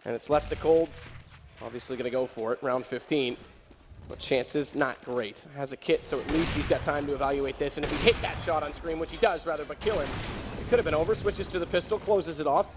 And it's left to Cold. Obviously going to go for it, round 15. But chances, not great. Has a kit, so at least he's got time to evaluate this. And if he hit that shot on screen, which he does rather, but kill him, it could have been over. Switches to the pistol, closes it off.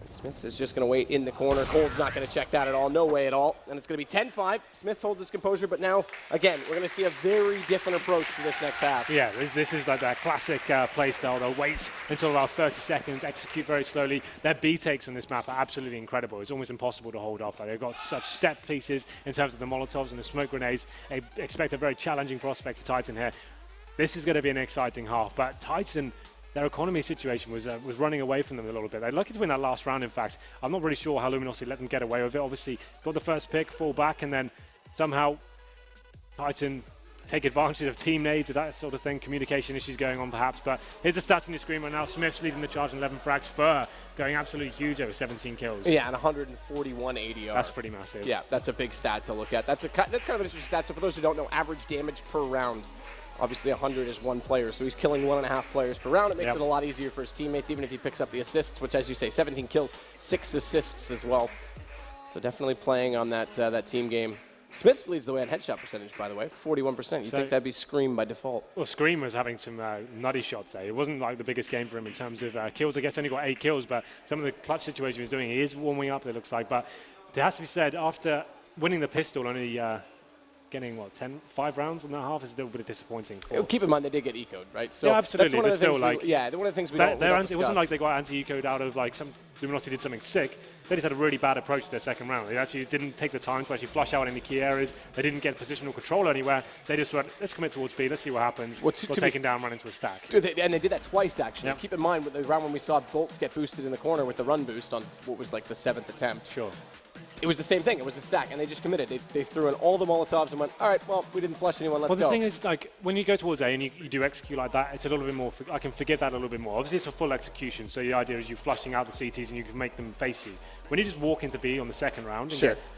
Smith is just going to wait in the corner. Cold's not going to check that at all. No way at all. And it's going to be 10-5. Smith holds his composure, but now, again, we're going to see a very different approach to this next half. Yeah, this is like that classic play style. They'll wait until about 30 seconds, execute very slowly. Their B takes on this map are absolutely incredible. It's almost impossible to hold off. Like, they've got such set pieces in terms of the Molotovs and the smoke grenades. I expect a very challenging prospect for Titan here. This is going to be an exciting half, but Titan, their economy situation was running away from them a little bit. They're lucky to win that last round, in fact. I'm not really sure how Luminosity let them get away with it. Obviously, got the first pick, fall back, and then somehow Titan take advantage of team nades, that sort of thing, communication issues going on perhaps. But here's the stats on your screen right now. Smith's leading the charge in 11 frags. Fur going absolutely huge over 17 kills. Yeah, and 141 ADR. That's pretty massive. Yeah, that's a big stat to look at. That's kind of an interesting stat. So for those who don't know, average damage per round. Obviously, 100 is one player, so he's killing 1.5 players per round. It makes it a lot easier for his teammates, even if he picks up the assists, which, as you say, 17 kills, 6 assists as well. So definitely playing on that that team game. Smith leads the way on headshot percentage, by the way, 41%. You think that'd be Scream by default? Well, Scream was having some nutty shots there. It wasn't like the biggest game for him in terms of kills. I guess only got 8 kills, but some of the clutch situation he was doing, he is warming up, it looks like. But it has to be said, after winning the pistol, only getting, what, 5 rounds in that half is a little bit disappointing. Keep in mind, they did get eco'd, right? So yeah, absolutely. That's one of the things one of the things we don't It wasn't like they got anti-eco'd out of, like, some Luminosity did something sick. They just had a really bad approach to their second round. They actually didn't take the time to actually flush out any key areas. They didn't get positional control anywhere. They just went, let's commit towards B, let's see what happens. We'll take him down, run into a stack. And they did that twice, actually. Yep. Keep in mind, with the round when we saw Bolts get boosted in the corner with the run boost on what was like the 7th attempt. Sure. It was the same thing. It was a stack, and they just committed. They threw in all the Molotovs and went, all right, well, we didn't flush anyone, let's go. Well, the thing is, like, when you go towards A and you do execute like that, it's a little bit more, I can forgive that a little bit more. Obviously, it's a full execution, so the idea is you flushing out the CTs and you can make them face you. When you just walk into B on the second round,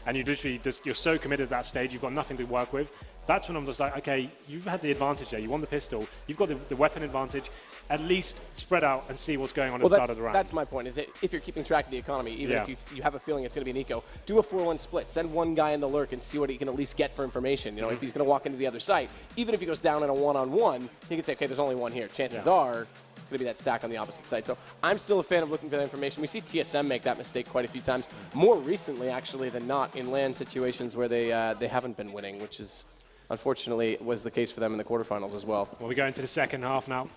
and you literally you're so committed at that stage, you've got nothing to work with, that's when I'm just like, okay, you've had the advantage there. You won the pistol. You've got the weapon advantage. At least spread out and see what's going on at the start of the round. That's my point, is that if you're keeping track of the economy, even if you have a feeling it's going to be an eco, do a 4-1 split. Send one guy in the lurk and see what he can at least get for information. You know, if he's going to walk into the other site, even if he goes down in a one-on-one, he can say, okay, there's only one here. Chances are it's going to be that stack on the opposite side. So I'm still a fan of looking for that information. We see TSM make that mistake quite a few times, more recently actually than not, in LAN situations where they haven't been winning, which is unfortunately was the case for them in the quarterfinals as well. Well, we go into the second half now.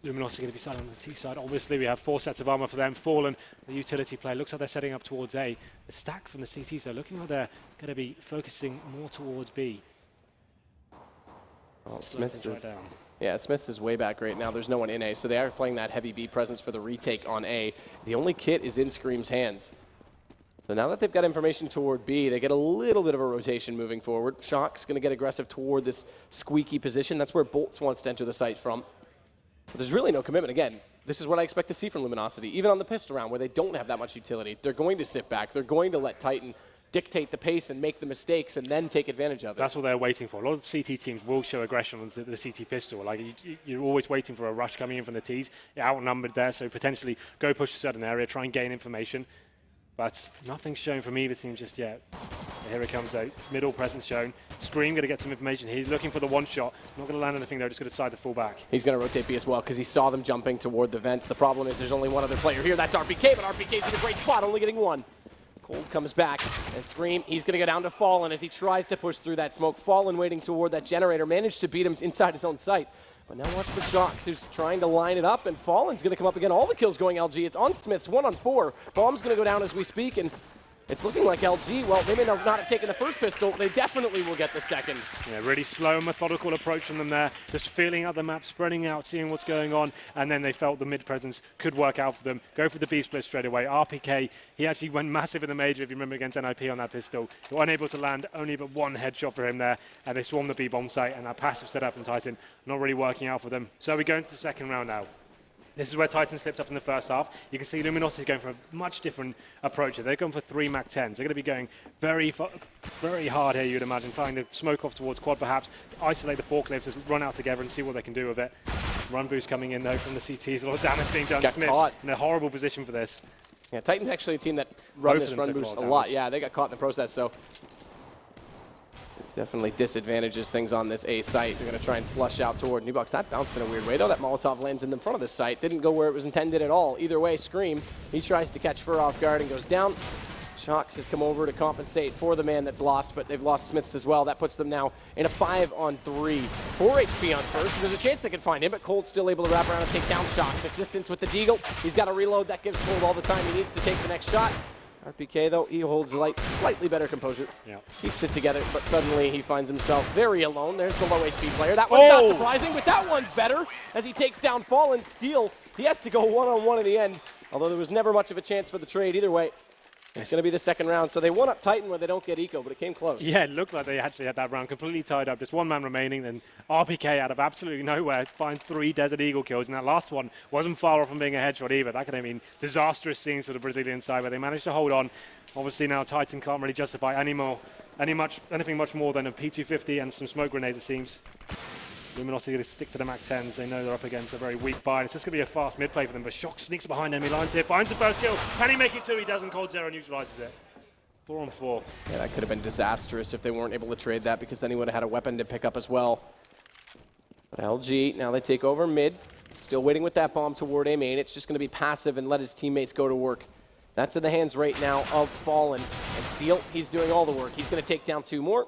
Luminosity going to be side on the T side. Obviously, we have 4 sets of armor for them. Fallen, the utility play. Looks like they're setting up towards A. The stack from the CTs, though, looking like they're going to be focusing more towards B. Well, Smith's is way back right now. There's no one in A, so they are playing that heavy B presence for the retake on A. The only kit is in Scream's hands. So now that they've got information toward B, they get a little bit of a rotation moving forward. Shock's going to get aggressive toward this squeaky position. That's where Bolts wants to enter the site from. But there's really no commitment. Again, this is what I expect to see from Luminosity, even on the pistol round where they don't have that much utility. They're going to sit back. They're going to let Titan dictate the pace and make the mistakes and then take advantage of it. That's what they're waiting for. A lot of the CT teams will show aggression on the CT pistol. Like you're always waiting for a rush coming in from the Ts. You're outnumbered there, so potentially go push a certain area, try and gain information. But nothing's shown from either team just yet. Here it comes though, middle presence shown. Scream going to get some information. He's looking for the one shot. Not going to land anything though, just going to decide to fall back. He's going to rotate B as well because he saw them jumping toward the vents. The problem is there's only one other player here. That's RPK, but RPK's in a great spot, only getting one. Cold comes back and Scream, he's going to go down to Fallen as he tries to push through that smoke. Fallen waiting toward that generator, managed to beat him inside his own sight. But now watch for Shocks, who's trying to line it up, and Fallen's going to come up again. All the kills going LG. It's on Smith's, 1-on-4. Bomb's going to go down as we speak, and it's looking like LG, well, they may not have taken the first pistol. They definitely will get the second. Yeah, really slow, methodical approach from them there. Just feeling out the map, spreading out, seeing what's going on, and then they felt the mid presence could work out for them. Go for the B split straight away. RPK, he actually went massive in the major, if you remember, against NIP on that pistol. They were unable to land, only but one headshot for him there, and they swarmed the B bomb site, and that passive setup from Titan not really working out for them. So we go into the second round now. This is where Titan slipped up in the first half. You can see Luminosity going for a much different approach here. They're going for 3 Mach 10s. They're going to be going very hard here, you'd imagine, trying to smoke off towards quad perhaps, isolate the forklifts, just run out together and see what they can do with it. Run boost coming in though from the CTs. A lot of damage being done. Smith's in a horrible position for this. Yeah, Titan's actually a team that run Both of this them run took boost a damage. lot. Yeah, they got caught in the process, so definitely disadvantages things on this A site. They're going to try and flush out toward Nubox. That bounced in a weird way, though. That Molotov lands in the front of the site. Didn't go where it was intended at all. Either way, Scream, he tries to catch Fur off guard and goes down. Shocks has come over to compensate for the man that's lost, but they've lost Smiths as well. That puts them now in a 5-on-3. 4 HP on Fur, so there's a chance they can find him, but Cold's still able to wrap around and take down Shocks. Existence with the Deagle. He's got a reload. That gives Cold all the time he needs to take the next shot. RPK, though, he holds slightly better composure. Yeah. Keeps it together, but suddenly he finds himself very alone. There's the low HP player. That one's not surprising, but that one's better as he takes down Fallen Steel. He has to go one-on-one in the end, although there was never much of a chance for the trade either way. It's going to be the second round, so they won up Titan where they don't get eco, but it came close. Yeah, it looked like they actually had that round completely tied up. Just one man remaining, then RPK out of absolutely nowhere finds 3 Desert Eagle kills, and that last one wasn't far off from being a headshot either. That could have been disastrous scenes for the Brazilian side, where they managed to hold on. Obviously now Titan can't really justify anything much more than a P250 and some smoke grenades, it seems. Luminosity going to stick to the MAC-10s. They know they're up against a very weak buy. It's just going to be a fast mid-play for them, but Shock sneaks behind enemy lines here, finds the first kill. Can he make it 2? He doesn't. Cold Zero neutralizes it. 4-on-4. Yeah, that could have been disastrous if they weren't able to trade that, because then he would have had a weapon to pick up as well. But LG, now they take over mid. Still waiting with that bomb toward A main. It's just going to be passive and let his teammates go to work. That's in the hands right now of Fallen. And Steel, he's doing all the work. He's going to take down 2 more.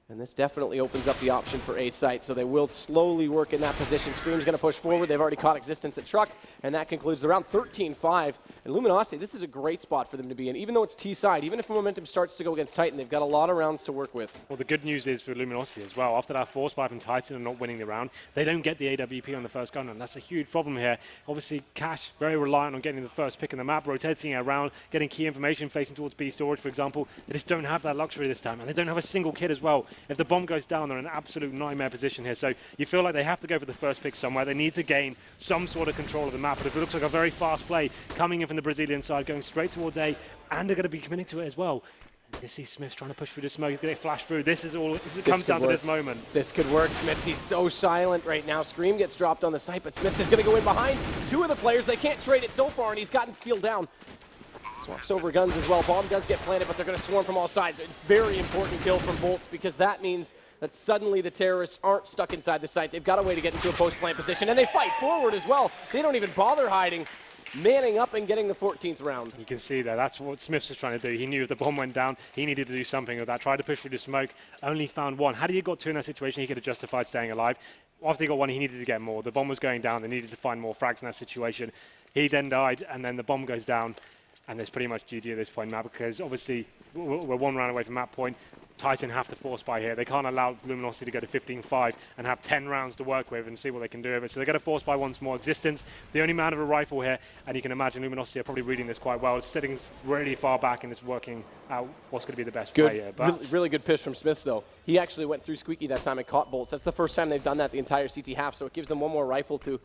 And this definitely opens up the option for A site, so they will slowly work in that position. Scream's going to push forward. They've already caught Existence at Truck, and that concludes the round 13-5. And Luminosity, this is a great spot for them to be in. Even though it's T side, even if momentum starts to go against Titan, they've got a lot of rounds to work with. Well, the good news is for Luminosity as well. After that force buy from Titan and not winning the round, they don't get the AWP on the first gun, and that's a huge problem here. Obviously, Cash, very reliant on getting the first pick in the map, rotating around, getting key information, facing towards B storage, for example. They just don't have that luxury this time, and they don't have a single kid as well. If the bomb goes down, they're in an absolute nightmare position here. So you feel like they have to go for the first pick somewhere. They need to gain some sort of control of the map. But if it looks like a very fast play coming in from the Brazilian side, going straight towards A, and they're going to be committing to it as well. You see Smith trying to push through the smoke. He's going to flash through. This comes down to this moment. This could work. Smith, he's so silent right now. Scream gets dropped on the site, but Smith is going to go in behind 2 of the players. They can't trade it so far, and he's gotten Steel down. Swaps over guns as well. Bomb does get planted, but they're going to swarm from all sides. A very important kill from Bolts, because that means that suddenly the terrorists aren't stuck inside the site. They've got a way to get into a post-plant position, and they fight forward as well. They don't even bother hiding, manning up and getting the 14th round. You can see that. That's what Smith was trying to do. He knew if the bomb went down, he needed to do something with that. Tried to push through the smoke, only found 1. Had he got 2 in that situation, he could have justified staying alive. After he got 1, he needed to get more. The bomb was going down. They needed to find more frags in that situation. He then died, and then the bomb goes down, and there's pretty much GG at this point now, because obviously we're 1 round away from that point. Titan have to force buy here. They can't allow Luminosity to go to 15-5 and have 10 rounds to work with and see what they can do with it. So they're going to force buy once more. Existence, the only man of a rifle here, and you can imagine Luminosity are probably reading this quite well. It's sitting really far back and it's working out what's going to be the best play here. But really good pitch from Smith, though. He actually went through Squeaky that time and caught Bolts. That's the first time they've done that the entire CT half, so it gives them 1 more rifle to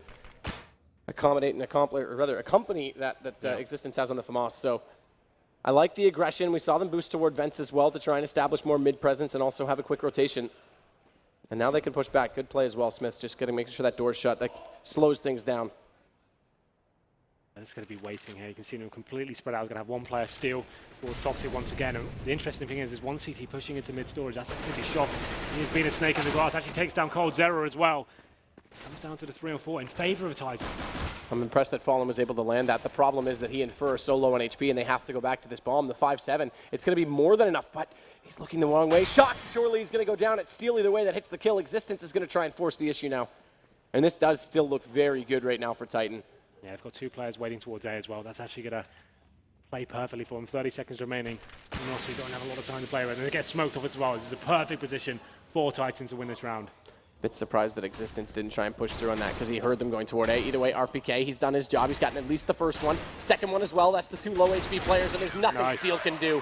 accommodate and accompany that Existence has on the FAMAS. So I like the aggression. We saw them boost toward vents as well to try and establish more mid-presence and also have a quick rotation. And now they can push back. Good play as well, Smith's just making sure that door's shut. That slows things down. And it's going to be waiting here. You can see them completely spread out. He's going to have 1 player steal towards Toxic once again. And the interesting thing is 1 CT pushing into mid-storage. That's actually shot. He's been a snake in the grass. Actually takes down Cold Zero as well. Comes down to the 3 and 4 in favor of Titan. I'm impressed that Fallen was able to land that. The problem is that he and Fur are so low on HP, and they have to go back to this bomb, the 5-7. It's going to be more than enough, but he's looking the wrong way. Shot! Surely he's going to go down at Steel either way. That hits the kill. Existence is going to try and force the issue now. And this does still look very good right now for Titan. Yeah, they've got 2 players waiting towards A as well. That's actually going to play perfectly for him. 30 seconds remaining. Luminosity don't have a lot of time to play with. And they get smoked off as well. This is a perfect position for Titan to win this round. Bit surprised that Existence didn't try and push through on that because he heard them going toward A. Either way, RPK, he's done his job. He's gotten at least the first one. Second one as well. That's the 2 low HP players, and there's nothing Steel can do.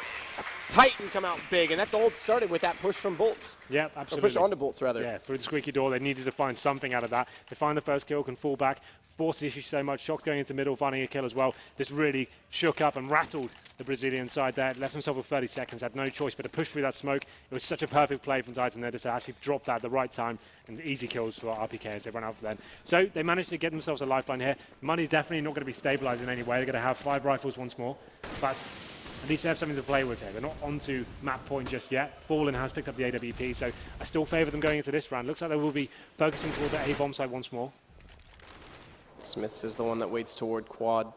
Titan come out big, and that's all started with that push from Bolts. Yeah, Or absolutely. push onto Bolts, rather. Yeah, through the squeaky door, they needed to find something out of that. They find the first kill, can fall back, force the issue so much. Shox going into middle, finding a kill as well. This really shook up and rattled the Brazilian side there. Left himself with 30 seconds, had no choice but to push through that smoke. It was such a perfect play from Titan there to actually drop that at the right time, and easy kills for RPK as they run out for them. So they managed to get themselves a lifeline here. Money's definitely not going to be stabilized in any way. They're going to have 5 rifles once more, but at least they have something to play with here. They're not onto map point just yet. Fallen has picked up the AWP, so I still favour them going into this round. Looks like they will be focusing toward the A-bomb side once more. Smiths is the one that waits toward quad.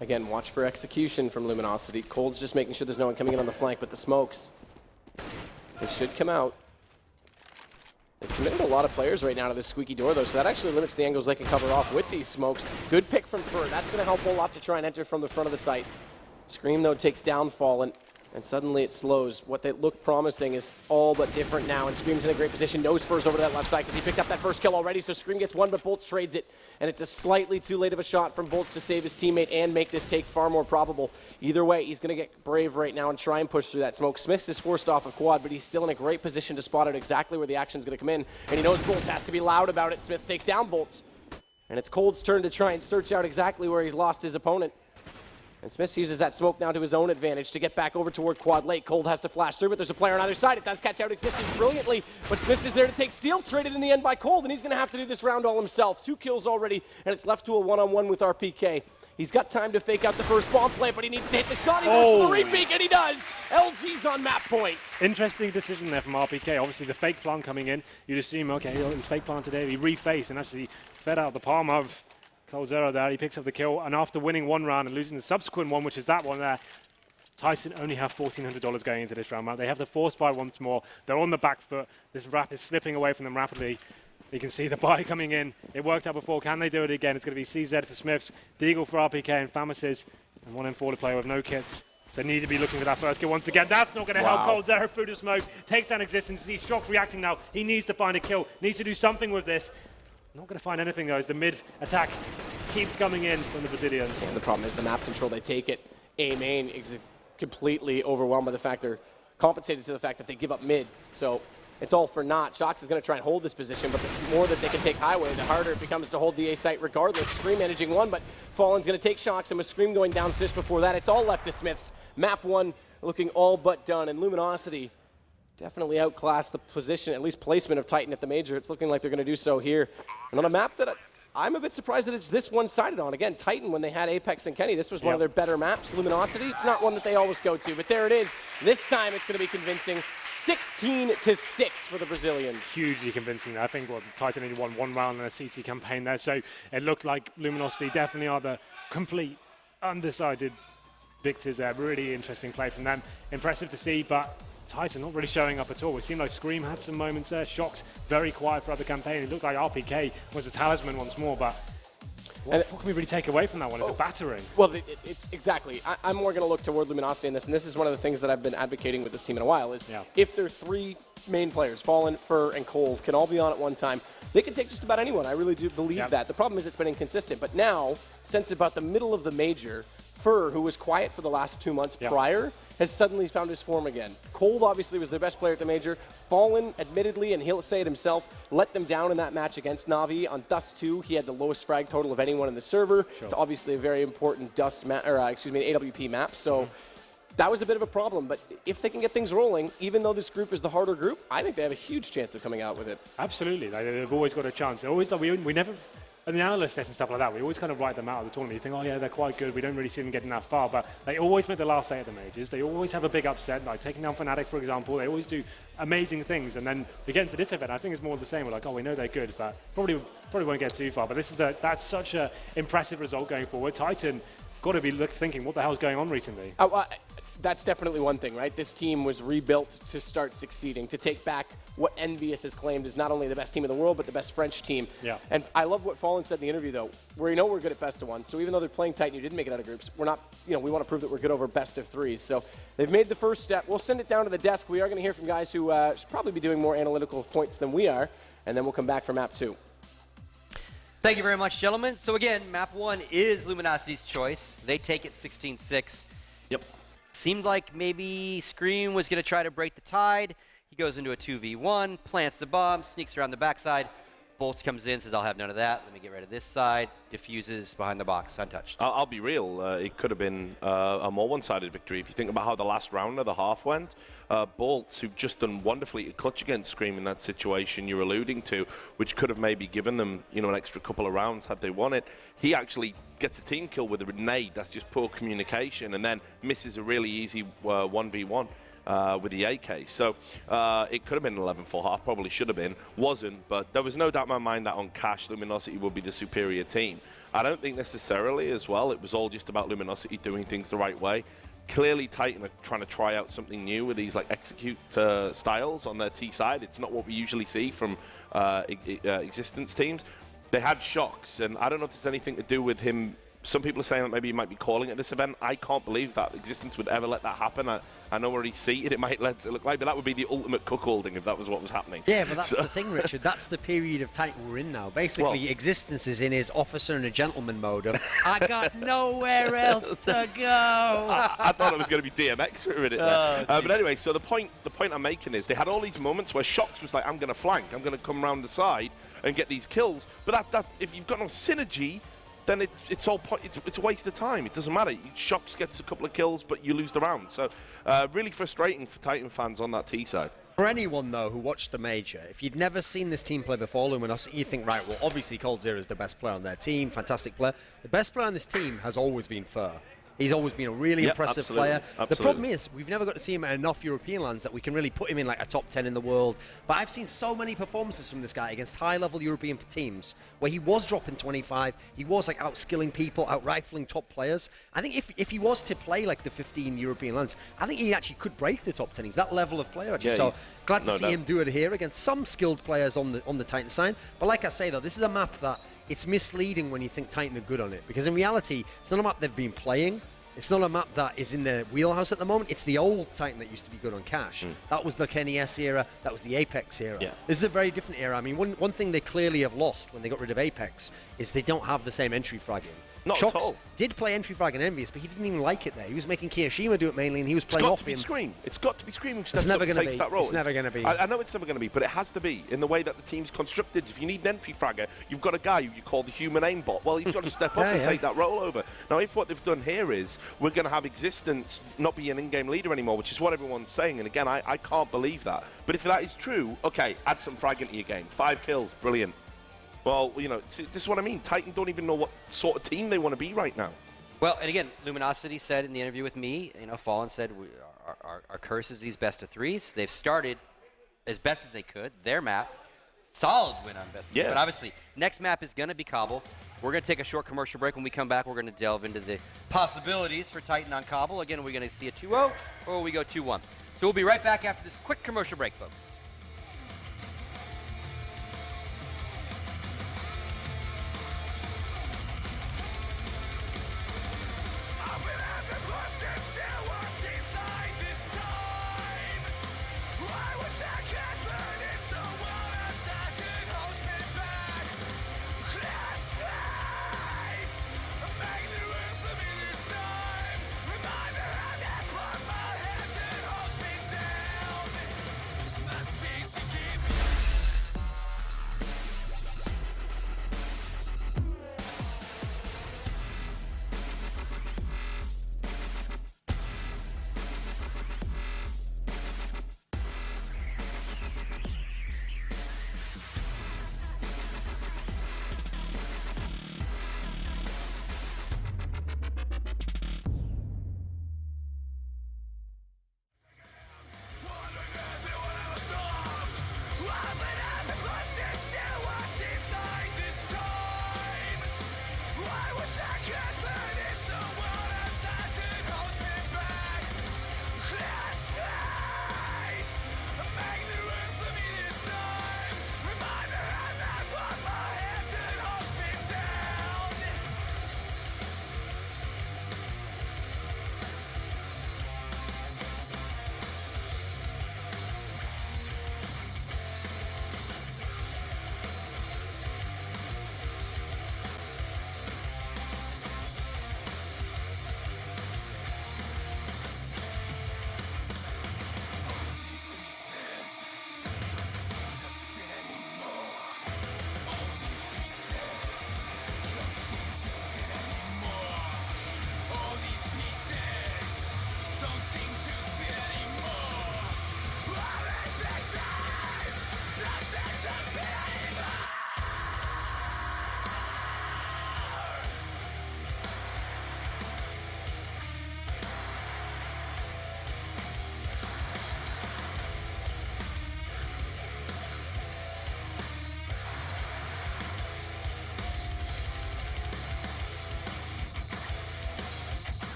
Again, watch for execution from Luminosity. Cold's just making sure there's no one coming in on the flank, but the smokes, they should come out. They've committed a lot of players right now to this squeaky door, though, so that actually limits the angles they can cover off with these smokes. Good pick from Fur. That's going to help a lot to try and enter from the front of the site. Scream, though, takes down Fallen, and suddenly it slows. What they look promising is all but different now, and Scream's in a great position. Knows Fur's over to that left side because he picked up that first kill already, so Scream gets one, but Bolts trades it, and it's a slightly too late of a shot from Bolts to save his teammate and make this take far more probable. Either way, he's going to get brave right now and try and push through that smoke. Smiths is forced off of quad, but he's still in a great position to spot out exactly where the action's going to come in, and he knows Bolts has to be loud about it. Smiths takes down Bolts, and it's Cold's turn to try and search out exactly where he's lost his opponent. And Smiths uses that smoke now to his own advantage to get back over toward quad late. Cold has to flash through, but there's a player on either side. It does catch out existence brilliantly, but Smiths is there to take steal, traded in the end by Cold, and he's going to have to do this round all himself. 2 kills already, and it's left to a one-on-one with RPK. He's got time to fake out the first bomb play, but he needs to hit the shot. He wants the repeat, and he does. LG's on map point. Interesting decision there from RPK. Obviously, the fake plant coming in. You'd assume, okay, his fake plant today, he refaced and actually fed out the palm of Coldzera there. He picks up the kill, and after winning one round and losing the subsequent one, which is that one there, Tyson only have $1,400 going into this round. They have the force buy once more. They're on the back foot. This wrap is slipping away from them rapidly. You can see the buy coming in. It worked out before. Can they do it again? It's going to be CZ for Smiths, Deagle for RPK, and Famises, and 1M4 to play with no kits. So they need to be looking for that first kill once again. That's not going to help Coldzera through the smoke. Takes down existence. You see Shox reacting now. He needs to find a kill. Needs to do something with this. Not going to find anything, though, as the mid-attack keeps coming in from the Brazilians. And the problem is the map control, they take it. A main is completely overwhelmed by the fact they're compensated to the fact that they give up mid. So it's all for naught. Shox is going to try and hold this position, but the more that they can take highway, the harder it becomes to hold the A site regardless. Scream managing one, but Fallen's going to take Shox, and with Scream going down just before that, it's all left to Smiths. Map 1 looking all but done, and Luminosity definitely outclassed the position, at least placement of Titan at the major. It's looking like they're going to do so here. And on a map that I'm a bit surprised that it's this one-sided on. Again, Titan, when they had Apex and Kenny, this was one of their better maps. Luminosity, it's not one that they always go to, but there it is. This time it's going to be convincing. 16-6 for the Brazilians. Hugely convincing. I think the Titan only won one round in a CT campaign there, so it looked like Luminosity definitely are the complete undecided victors there. Really interesting play from them. Impressive to see, but Titan not really showing up at all. It seemed like Scream had some moments there. Shox very quiet throughout the campaign. It looked like RPK was a talisman once more, but what can we really take away from that one? It's a battering. Well, it's exactly. I'm more going to look toward Luminosity in this, and this is one of the things that I've been advocating with this team in a while, is if their 3 main players, Fallen, Fur, and Cold, can all be on at one time, they can take just about anyone. I really do believe that. The problem is it's been inconsistent, but now, since about the middle of the major, Fur, who was quiet for the last 2 months prior, has suddenly found his form again. Cold obviously was their best player at the major. Fallen, admittedly, and he'll say it himself, let them down in that match against Na'Vi. On Dust 2, he had the lowest frag total of anyone in the server. It's obviously a very important AWP map, so that was a bit of a problem. But if they can get things rolling, even though this group is the harder group, I think they have a huge chance of coming out with it. Absolutely. They've always got a chance. They're always, we never... And the analyst tests and stuff like that, we always kind of write them out of the tournament. You think, oh yeah, they're quite good. We don't really see them getting that far, but they always make the last 8 of the majors. They always have a big upset, like taking down Fnatic, for example. They always do amazing things, and then we get into this event. I think it's more the same. We're like, oh, we know they're good, but probably won't get too far. But that's such an impressive result going forward. Titan got to be thinking, what the hell's going on recently? That's definitely one thing, right? This team was rebuilt to start succeeding, to take back what Envious has claimed is not only the best team in the world, but the best French team. Yeah. And I love what Fallen said in the interview, though. We know we're good at best of ones, so even though they're playing tight and you didn't make it out of groups, we're not, we want to prove that we're good over best of threes. So they've made the first step. We'll send it down to the desk. We are going to hear from guys who should probably be doing more analytical points than we are, and then we'll come back for map 2. Thank you very much, gentlemen. So again, map 1 is Luminosity's choice. They take it 16-6. Yep. seemed like maybe Scream was going to try to break the tide. He goes into a 2v1, plants the bomb, sneaks around the backside. Bolts comes in, says, I'll have none of that. Let me get rid of this side. Diffuses behind the box, untouched. I'll be real. It could have been a more one-sided victory. If you think about how the last round of the half went, Bolts, who've just done wonderfully to clutch against Scream in that situation you're alluding to, which could have maybe given them, an extra couple of rounds had they won it. He actually gets a team kill with a grenade. That's just poor communication, and then misses a really easy 1v1. With the AK. So it could have been an 11-4 half, probably should have been, wasn't, but there was no doubt in my mind that on cash, Luminosity would be the superior team. I don't think necessarily as well, it was all just about Luminosity doing things the right way. Clearly Titan are trying to try out something new with these like execute styles on their T side. It's not what we usually see from Existence teams. They had shocks, and I don't know if there's anything to do with him. Some people are saying that maybe he might be calling at this event. I can't believe that Existence would ever let that happen. I know where he's seated, it might let it look like, but that would be the ultimate cuckolding if that was what was happening. Yeah, but that's the thing, Richard. That's the period of Titan we're in now. Basically, Existence is in his officer and a gentleman mode of, I got nowhere else to go. I thought it was going to be DMX for a minute there. But anyway, so the point I'm making is they had all these moments where Shox was like, I'm going to flank, I'm going to come around the side and get these kills. But that if you've got no synergy, then it's a waste of time. It doesn't matter. Shox gets a couple of kills, but you lose the round. So really frustrating for Titan fans on that T side. For anyone, though, who watched the Major, if you'd never seen this team play before, Luminosity, you think, right, well, obviously coldzera is the best player on their team, fantastic player. The best player on this team has always been Fur. He's always been a really impressive player. Absolutely. The problem is, we've never got to see him at enough European lands that we can really put him in like a top 10 in the world. But I've seen so many performances from this guy against high-level European teams where he was dropping 25, he was like out-skilling people, out-rifling top players. I think if he was to play like the 15 European lands, I think he actually could break the top 10. He's that level of player, actually. Yeah, so glad to see doubt. him do it here against some skilled players on the Titan side. But like I say, though, this is a map that it's misleading when you think Titan are good on it. Because in reality, it's not a map they've been playing. It's not a map that is in their wheelhouse at the moment. It's the old Titan that used to be good on cash. That was the Kenny S era. That was the Apex era. Yeah. This is a very different era. I mean, one thing they clearly have lost when they got rid of Apex is they don't have the same entry fragging. Not Shox at all. did play entry frag and Envious, but he didn't even like it there. He was making Kiyoshima do it mainly, and he was playing off him. It's got to be Scream who steps It's never up and gonna takes be. that role. It's never going to be. I know it's never going to be, but it has to be in the way that the team's constructed. If you need an entry fragger, you've got a guy who you call the human aimbot. Well, he's got to step up and take that role over. Now, if what they've done here is we're going to have Existence not be an in-game leader anymore, which is what everyone's saying, and again, I can't believe that. But if that is true, okay, add some frag into your game. 5 kills, brilliant. Well, this is what I mean. Titan don't even know what sort of team they want to be right now. Well, and again, Luminosity said in the interview with me, Fallen said, our curse is these best of threes. They've started as best as they could, their map. Solid win on best of three. But obviously, next map is going to be Cobble. We're going to take a short commercial break. When we come back, we're going to delve into the possibilities for Titan on Cobble. Again, are we going to see a 2-0 or will we go 2-1? So we'll be right back after this quick commercial break, folks. Must be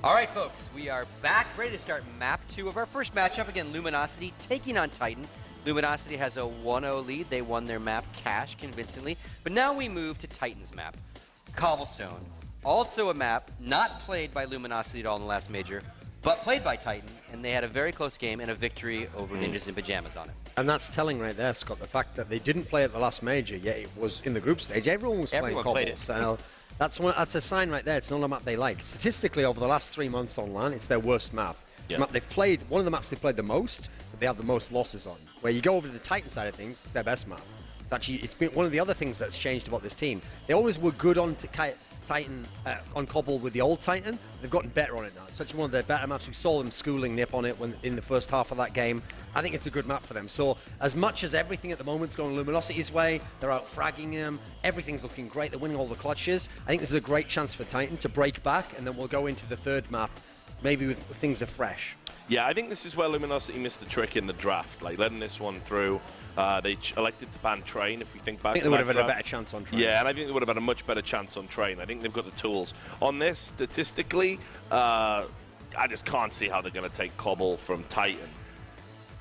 All right, folks, we are back, ready to start map 2 of our first matchup. Again, Luminosity taking on Titan. Luminosity has a 1-0 lead. They won their map cash convincingly. But now we move to Titan's map. Cobblestone. Also a map not played by Luminosity at all in the last major, but played by Titan, and they had a very close game and a victory over Ninjas in Pajamas on it. And that's telling right there, Scott, the fact that they didn't play at the last major, yet it was in the group stage. Everyone was playing Cobble. Played it. So that's a sign right there. It's not a map they like. Statistically, over the last 3 months online, it's their worst map. It's a map they've played, one of the maps they played the most, but they have the most losses on. Where you go over to the Titan side of things, it's their best map. It's been one of the other things that's changed about this team. They always were good on Titan, on Cobble with the old Titan. They've gotten better on it now. It's actually one of their better maps. We saw them schooling Nip on it in the first half of that game. I think it's a good map for them. So as much as everything at the moment's going Luminosity's way, they're out fragging him, everything's looking great, they're winning all the clutches, I think this is a great chance for Titan to break back, and then we'll go into the third map, maybe with things are fresh. Yeah, I think this is where Luminosity missed the trick in the draft, like letting this one through. They elected to ban Train, if we think back. I think they would have had a better chance on Train. Yeah, and I think they would have had a much better chance on Train. I think they've got the tools. On this, statistically, I just can't see how they're going to take Cobble from Titan.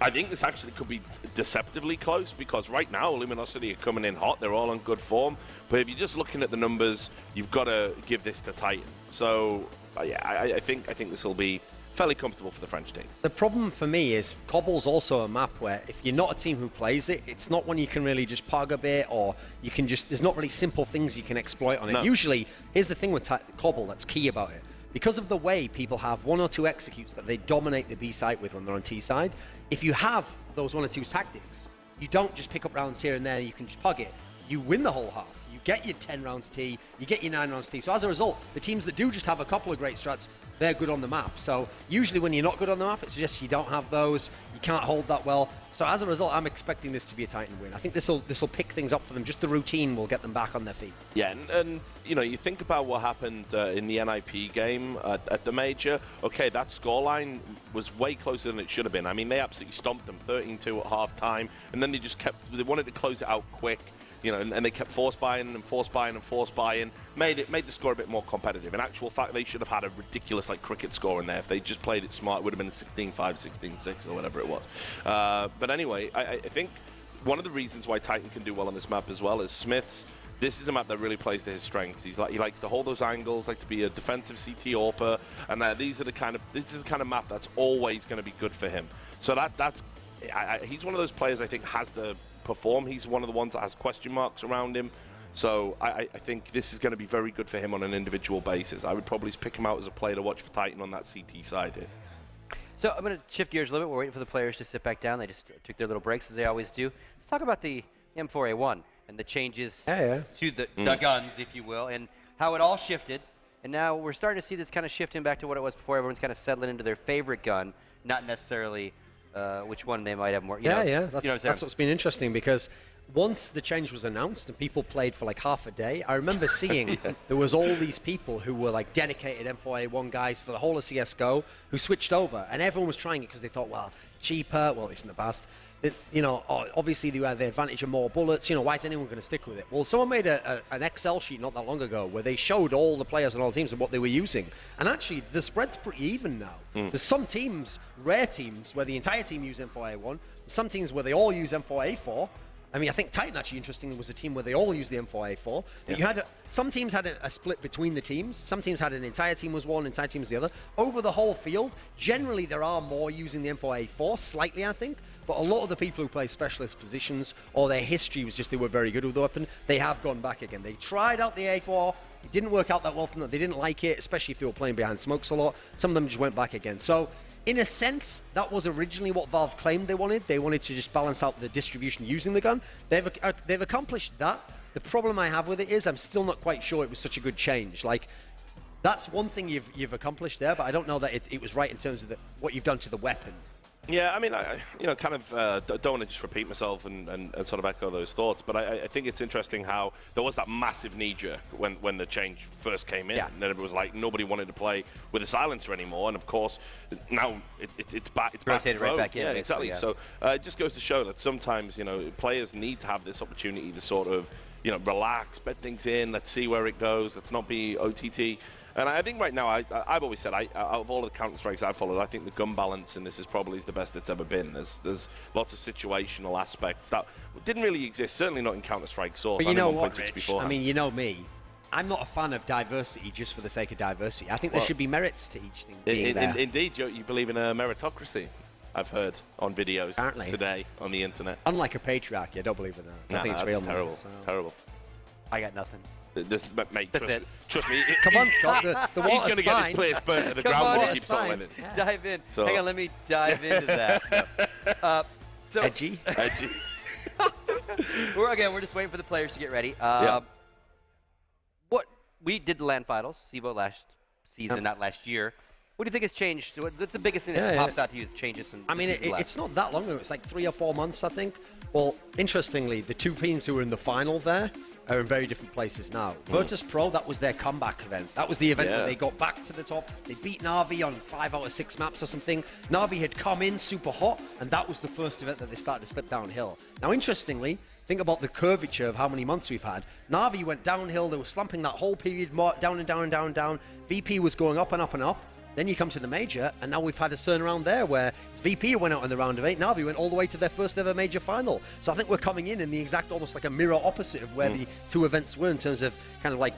I think this actually could be deceptively close, because right now Luminosity are coming in hot. They're all on good form. But if you're just looking at the numbers, you've got to give this to Titan. So, yeah, I think this will be fairly comfortable for the French team. The problem for me is Cobble's also a map where if you're not a team who plays it, it's not one you can really just pug a bit, or you can just, there's not really simple things you can exploit on it. No. Usually, here's the thing with Cobble that's key about it. Because of the way people have 1 or 2 executes that they dominate the B site with when they're on T side, if you have those 1 or 2 tactics, you don't just pick up rounds here and there, you can just pug it. You win the whole half. You get your 10 rounds T, you get your 9 rounds T. So as a result, the teams that do just have a couple of great strats, they're good on the map. So usually when you're not good on the map, it's just you don't have those, you can't hold that well. So as a result, I'm expecting this to be a Titan win. I think this will pick things up for them. Just the routine will get them back on their feet. Yeah, and you know, you think about what happened in the NIP game at the major. Okay, that scoreline was way closer than it should have been. I mean, they absolutely stomped them 13-2 at halftime, and then they wanted to close it out quick. You know, and they kept force buying and force buying and force buying, made the score a bit more competitive. In actual fact, they should have had a ridiculous cricket score in there. If they just played it smart, it would have been 16-5, 16-6, or whatever it was. But anyway, I think one of the reasons why Titan can do well on this map as well is Smith's. This is a map that really plays to his strengths. He likes to hold those angles, like to be a defensive CT AWPer, and this is the kind of map that's always going to be good for him. So he's one of those players I think has the perform. He's one of the ones that has question marks around him. So I think this is going to be very good for him on an individual basis. I would probably pick him out as a player to watch for Titan on that CT side here. So I'm going to shift gears a little bit. We're waiting for the players to sit back down. They just took their little breaks, as they always do. Let's talk about the M4A1 and the changes to the guns, if you will, and how it all shifted. And now we're starting to see this kind of shifting back to what it was before. Everyone's kind of settling into their favorite gun, not necessarily which one they might have more. That's what's been interesting, because once the change was announced and people played for half a day, I remember seeing there was all these people who were dedicated M4A1 guys for the whole of CSGO who switched over, and everyone was trying it because they thought, well, cheaper, well, it's in the past. Obviously they had the advantage of more bullets. Why is anyone going to stick with it? Well, someone made an Excel sheet not that long ago where they showed all the players and all the teams and what they were using. And actually, the spread's pretty even now. There's some teams, rare teams, where the entire team use M4A1. Some teams where they all use M4A4. I mean, I think Titan, actually, interestingly, was a team where they all used the M4A4. But you had some teams had a split between the teams. Some teams had an entire team was one, entire team was the other. Over the whole field, generally there are more using the M4A4, slightly, I think. But a lot of the people who play specialist positions, or their history was just they were very good with the weapon, they have gone back again. They tried out the A4. It didn't work out that well for them. They didn't like it, especially if they were playing behind smokes a lot. Some of them just went back again. So, in a sense, that was originally what Valve claimed they wanted. They wanted to just balance out the distribution using the gun. They've accomplished that. The problem I have with it is I'm still not quite sure it was such a good change. That's one thing you've accomplished there, but I don't know that it was right in terms of what you've done to the weapon. Yeah, I mean, I don't want to just repeat myself and sort of echo those thoughts, but I think it's interesting how there was that massive knee-jerk when the change first came in. And then it was nobody wanted to play with a silencer anymore, and of course, now it's back. It's rotated back right back in. Yeah, exactly. Yeah. So it just goes to show that sometimes, players need to have this opportunity to sort of, relax, bet things in, let's see where it goes, let's not be OTT. And I think right now, I've always said, out of all of the Counter-Strikes I've followed, I think the gun balance in this is probably the best it's ever been. There's lots of situational aspects that didn't really exist, certainly not in Counter-Strike Source. But you know what, 1.6 Rich? beforehand. I mean, you know me. I'm not a fan of diversity just for the sake of diversity. I think there should be merits to each thing being there. Indeed, you believe in a meritocracy, I've heard on videos Apparently. today on the internet. Unlike a patriarchy, I don't believe in that. I think it's real. Terrible. So. Terrible. I got nothing. Mate, That's it. Trust me. Come on, Scott. The He's water's going to get his fine. place burnt at the Come ground on, when he it's keeps on fine. winning. Dive in. So- Hang on, let me dive into that. No. So Edgy. Edgy. we're just waiting for the players to get ready. Yeah. What we did the LAN finals, CEVO last season, not last year. What do you think has changed? What's the biggest thing that pops out to you as changes from I mean, the season it's not that long ago. It's like 3 or 4 months, I think. Well, interestingly, the two teams who were in the final there are in very different places now. Virtus Pro, that was their comeback event. That was the event where they got back to the top. They beat Na'Vi on 5 out of 6 maps or something. Na'Vi had come in super hot, and that was the first event that they started to slip downhill. Now, interestingly, think about the curvature of how many months we've had. Na'Vi went downhill. They were slumping that whole period down and down and down and down. VP was going up and up and up. Then you come to the major, and now we've had this turnaround there where VP went out in the round of 8, Na'Vi went all the way to their first ever major final. So I think we're coming in the exact, almost like a mirror opposite of where the two events were in terms of kind of like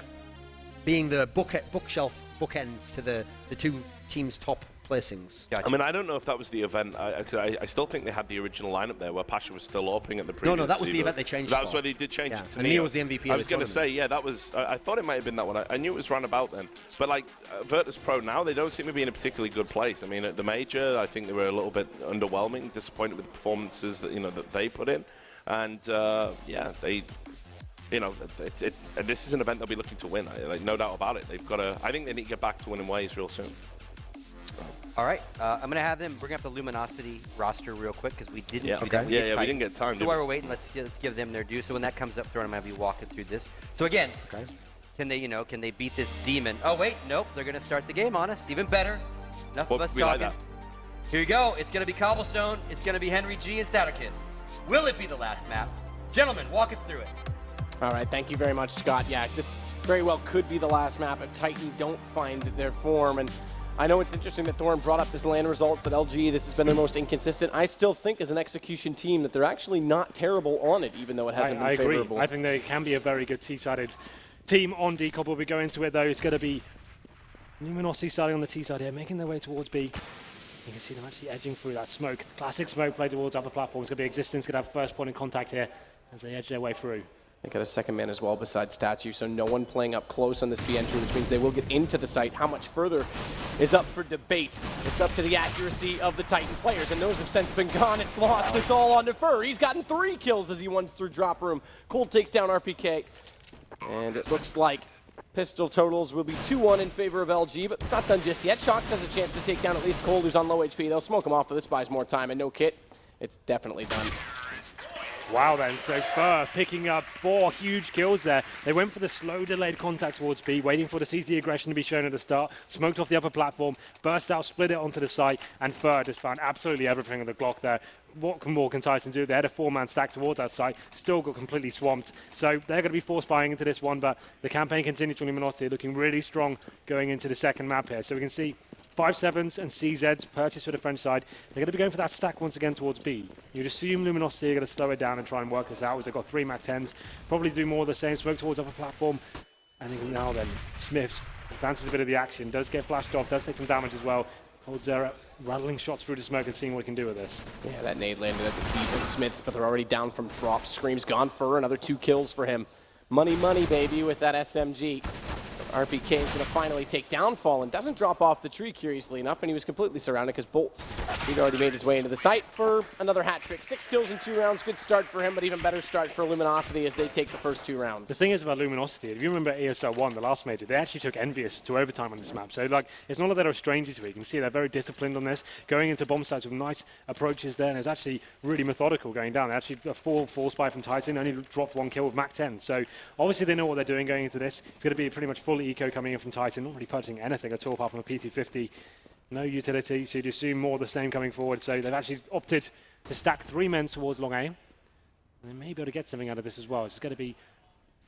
being the bookshelf bookends to the two teams' top placings. Gotcha. I mean, I don't know if that was the event. I still think they had the original lineup there where Pasha was still opening at the previous. No, that was the CEVO. event they changed. That's where they did change it to and Neo was the MVP. I was going to say, yeah, that was. I thought it might have been that one. I knew it was roundabout then. But like Virtus Pro now, they don't seem to be in a particularly good place. I mean, at the major, I think they were a little bit underwhelming, disappointed with the performances that they put in, and they. And this is an event they'll be looking to win. No doubt about it. They've got to. I think they need to get back to winning ways real soon. All right, I'm going to have them bring up the Luminosity roster real quick because we didn't do that. We didn't get time. So while we're waiting, let's give them their due. So when that comes up, I'm going to have you walking through this. So again, can they beat this demon? Oh wait, nope, they're going to start the game on us. Even better. Enough of us talking. Like that. Here you go. It's going to be Cobblestone. It's going to be Henry G and Saturkiss. Will it be the last map? Gentlemen, walk us through it. All right, thank you very much, Scott. Yeah, this very well could be the last map if Titan don't find their form. And I know it's interesting that Thorn brought up his LAN results, that LG, this has been their most inconsistent. I still think as an execution team that they're actually not terrible on it, even though it hasn't been favorable. I think they can be a very good T-sided team on D-Cop. We'll be going into it, though. It's going to be Luminosity starting on the T-side here, making their way towards B. You can see them actually edging through that smoke. Classic smoke play towards upper platforms. It's going to be Existence, going to have first point in contact here as they edge their way through. They got a second man as well besides Statue, so no one playing up close on this B entry, which means they will get into the site. How much further is up for debate. It's up to the accuracy of the Titan players, and those have since been gone. It's lost. It's all on Defer. He's gotten 3 kills as he runs through drop room. Cold takes down RPK, and it looks like pistol totals will be 2-1 in favor of LG, but it's not done just yet. Shox has a chance to take down at least Cold, who's on low HP. They'll smoke him off, but this buys more time, and no kit. It's definitely done. Wow then, so Fur picking up 4 huge kills there. They went for the slow delayed contact towards B, waiting for the CT aggression to be shown at the start, smoked off the upper platform, burst out, split it onto the site, and Fur just found absolutely everything on the Glock there. What more can Titan do? They had a 4-man stack towards that site, still got completely swamped. So they're going to be force buying into this one, but the campaign continues to Luminosity, looking really strong going into the second map here. So we can see 5-7s and CZs purchased for the French side. They're going to be going for that stack once again towards B. You'd assume Luminosity are going to slow it down and try and work this out as they've got 3 Mac 10s. Probably do more of the same, smoke towards upper platform. And now then, Smiths advances a bit of the action, does get flashed off, does take some damage as well. Holds Zera rattling shots through the smoke and seeing what he can do with this. Yeah, that nade landed at the feet of Smiths, but they're already down from drop. Scream's gone for another 2 kills for him. Money, money, baby, with that SMG. RPK is going to finally take down Fallen. Doesn't drop off the tree, curiously enough, and he was completely surrounded because Bolt, he'd already made his way into the site for another hat trick. 6 kills in 2 rounds. Good start for him, but even better start for Luminosity as they take the first 2 rounds. The thing is about Luminosity, if you remember ESL 1, the last major, they actually took Envious to overtime on this map. So like, it's not that they're strangers to it. You can see they're very disciplined on this, going into bomb sites with nice approaches there, and it's actually really methodical going down. They actually a full force buy from Titan, only dropped 1 kill with Mac 10. So obviously they know what they're doing going into this. It's going to be pretty much full eco coming in from Titan, not really purchasing anything at all apart from a PT50. No utility, so you'd assume more of the same coming forward. So they've actually opted to stack 3 men towards long A. And they may be able to get something out of this as well. It's going to be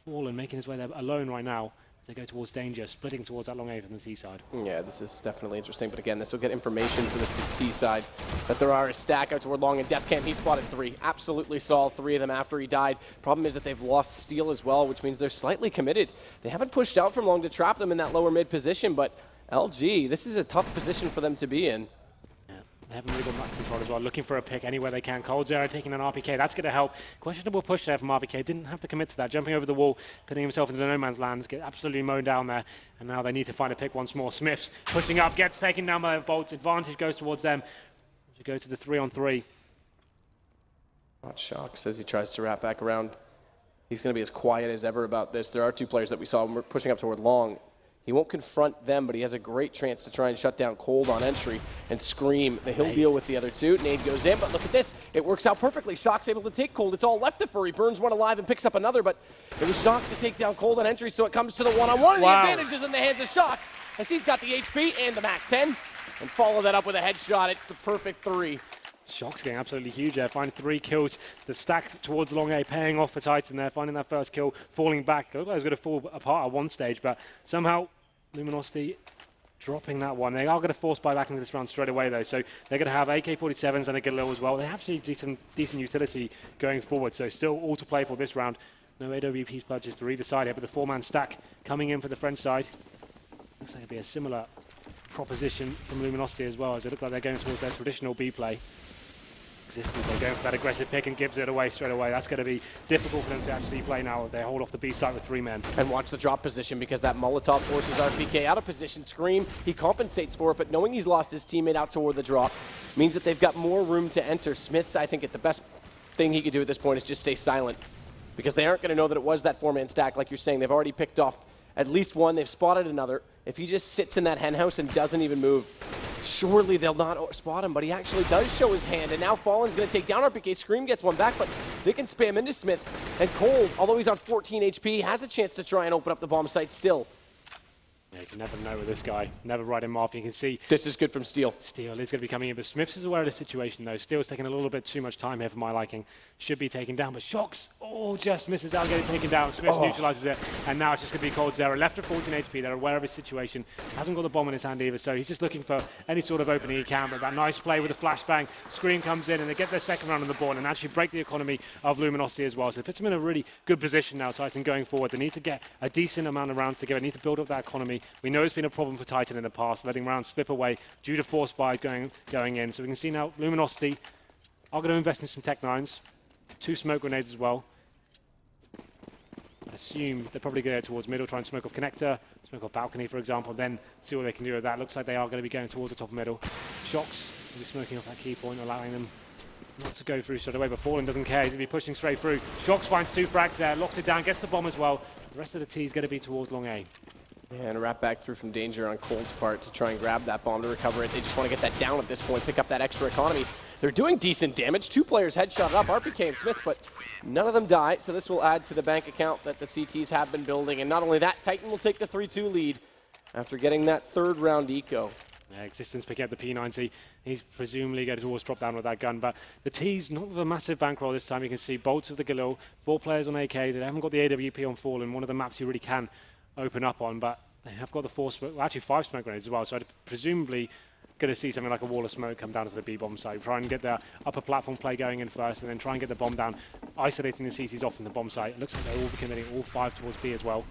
Fallen making his way there alone right now. They go towards danger, splitting towards that long A from the T side. Yeah, this is definitely interesting, but again, this will get information for the T side that there are a stack out toward long in Death Camp. He spotted 3. Absolutely saw 3 of them after he died. Problem is that they've lost Steel as well, which means they're slightly committed. They haven't pushed out from long to trap them in that lower mid position, but LG, this is a tough position for them to be in. They haven't really got much control as well, looking for a pick anywhere they can. coldzera taking an RPK, that's going to help. Questionable push there from RPK, didn't have to commit to that. Jumping over the wall, putting himself into the no man's lands, get absolutely mown down there. And now they need to find a pick once more. Smiths pushing up, gets taken down by Bolts. Advantage goes towards them. To go to the 3-on-3. Hot Shock says he tries to wrap back around. He's going to be as quiet as ever about this. There are 2 players that we saw pushing up toward long. He won't confront them, but he has a great chance to try and shut down Cold on entry and Scream. He'll deal with the other 2. Nade goes in, but look at this. It works out perfectly. Shock's able to take Cold. It's all left to Furry. Burns one alive and picks up another, but it was Shock to take down Cold on entry, so it comes to the one-on-one. Wow. The advantage is in the hands of Shocks, as he's got the HP and the Mac 10. And follow that up with a headshot. It's the perfect 3. Shock's getting absolutely huge there, finding 3 kills. The stack towards long A paying off for Titan there, finding that first kill, falling back. It looked like it was going to fall apart at one stage, but somehow Luminosity dropping that one. They are going to force buy back into this round straight away, though, so they're going to have AK-47s and a Galil as well. They have actually decent utility going forward, so still all to play for this round. No AWP pledges to either side here, but the 4-man stack coming in for the French side. Looks like it'll be a similar proposition from Luminosity as well, as it looks like they're going towards their traditional B play. Existence, they're going for that aggressive pick and gives it away straight away. That's going to be difficult for them to actually play now. They hold off the B side with 3 men. And watch the drop position, because that Molotov forces RPK out of position. Scream, he compensates for it, but knowing he's lost his teammate out toward the drop means that they've got more room to enter. Smith's, I think, the best thing he could do at this point is just stay silent, because they aren't going to know that it was that 4-man stack. Like you're saying, they've already picked off at least one. They've spotted another. If he just sits in that hen house and doesn't even move, surely they'll not spot him, but he actually does show his hand, and now Fallen's going to take down RPK. Scream gets one back, but they can spam into Smiths, and Cold, although he's on 14 HP, has a chance to try and open up the bomb site still. Yeah, you can never know with this guy. Never write him off. You can see This is good from Steel. Steel is going to be coming in, but Smiths is aware of the situation, though. Steel's taking a little bit too much time here for my liking. Should be taken down, but Shocks, just misses out getting taken down. Smiths neutralizes it, and now it's just going to be coldzera. Left at 14 HP. They're aware of his situation. Hasn't got the bomb in his hand either, so he's just looking for any sort of opening he can. But that nice play with a flashbang. Scream comes in, and they get their second round on the board and actually break the economy of Luminosity as well. So it puts them in a really good position now, Titan, going forward. They need to get a decent amount of rounds together. They need to build up that economy. We know it's been a problem for Titan in the past, letting rounds slip away due to force buy going in. So we can see now Luminosity are going to invest in some Tech 9s, 2 smoke grenades as well. I assume they're probably going to go towards middle, try and smoke off connector, smoke off balcony, for example, then see what they can do with that. Looks like they are going to be going towards the top of middle. Shocks will be smoking off that key point, allowing them not to go through straight away, but Fallen doesn't care. He's going to be pushing straight through. Shocks finds 2 frags there, locks it down, gets the bomb as well. The rest of the T is going to be towards long A. Yeah, and a wrap back through from danger on Cold's part to try and grab that bomb to recover it. They just want to get that down at this point, pick up that extra economy. They're doing decent damage. 2 players headshot up, RPK and Smith, but none of them die, so this will add to the bank account that the CTs have been building. And not only that, Titan will take the 3-2 lead after getting that 3rd round eco. Yeah, Existence picking up the P90. He's presumably going to always drop down with that gun, but the T's not with a massive bankroll this time. You can see Bolts of the Galil, 4 players on AKs. They haven't got the AWP on Fallen, one of the maps you really can open up on, but they have got the 4 smoke, well, actually 5 smoke grenades as well, so I'd presumably going to see something like a wall of smoke come down to the B-bomb site. Try and get the upper platform play going in first, and then try and get the bomb down, isolating the CTs off from the bomb site. It looks like they're all committing all 5 towards B as well.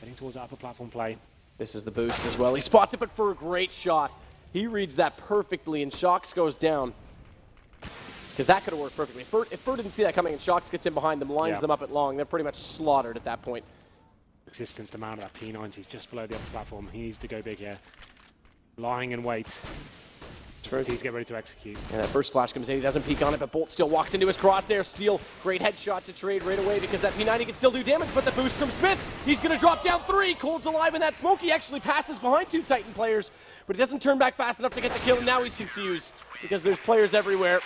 Getting towards that upper platform play. This is the boost as well. He spots it, but for a great shot. He reads that perfectly, and Shocks goes down. Because that could have worked perfectly. If Fur didn't see that coming and Shocks gets in behind them, lines them up at long, they're pretty much slaughtered at that point. Existence to mount that P90 just below the upper platform. He needs to go big here. Lying in wait. He's get ready to execute. And that first flash comes in, he doesn't peek on it, but Bolt still walks into his crosshair. Steel, great headshot to trade right away because that P90 can still do damage, but the boost from Smith, he's going to drop down 3. Cold's alive in that smoke. He actually passes behind 2 Titan players, but he doesn't turn back fast enough to get the kill, and now he's confused because there's players everywhere.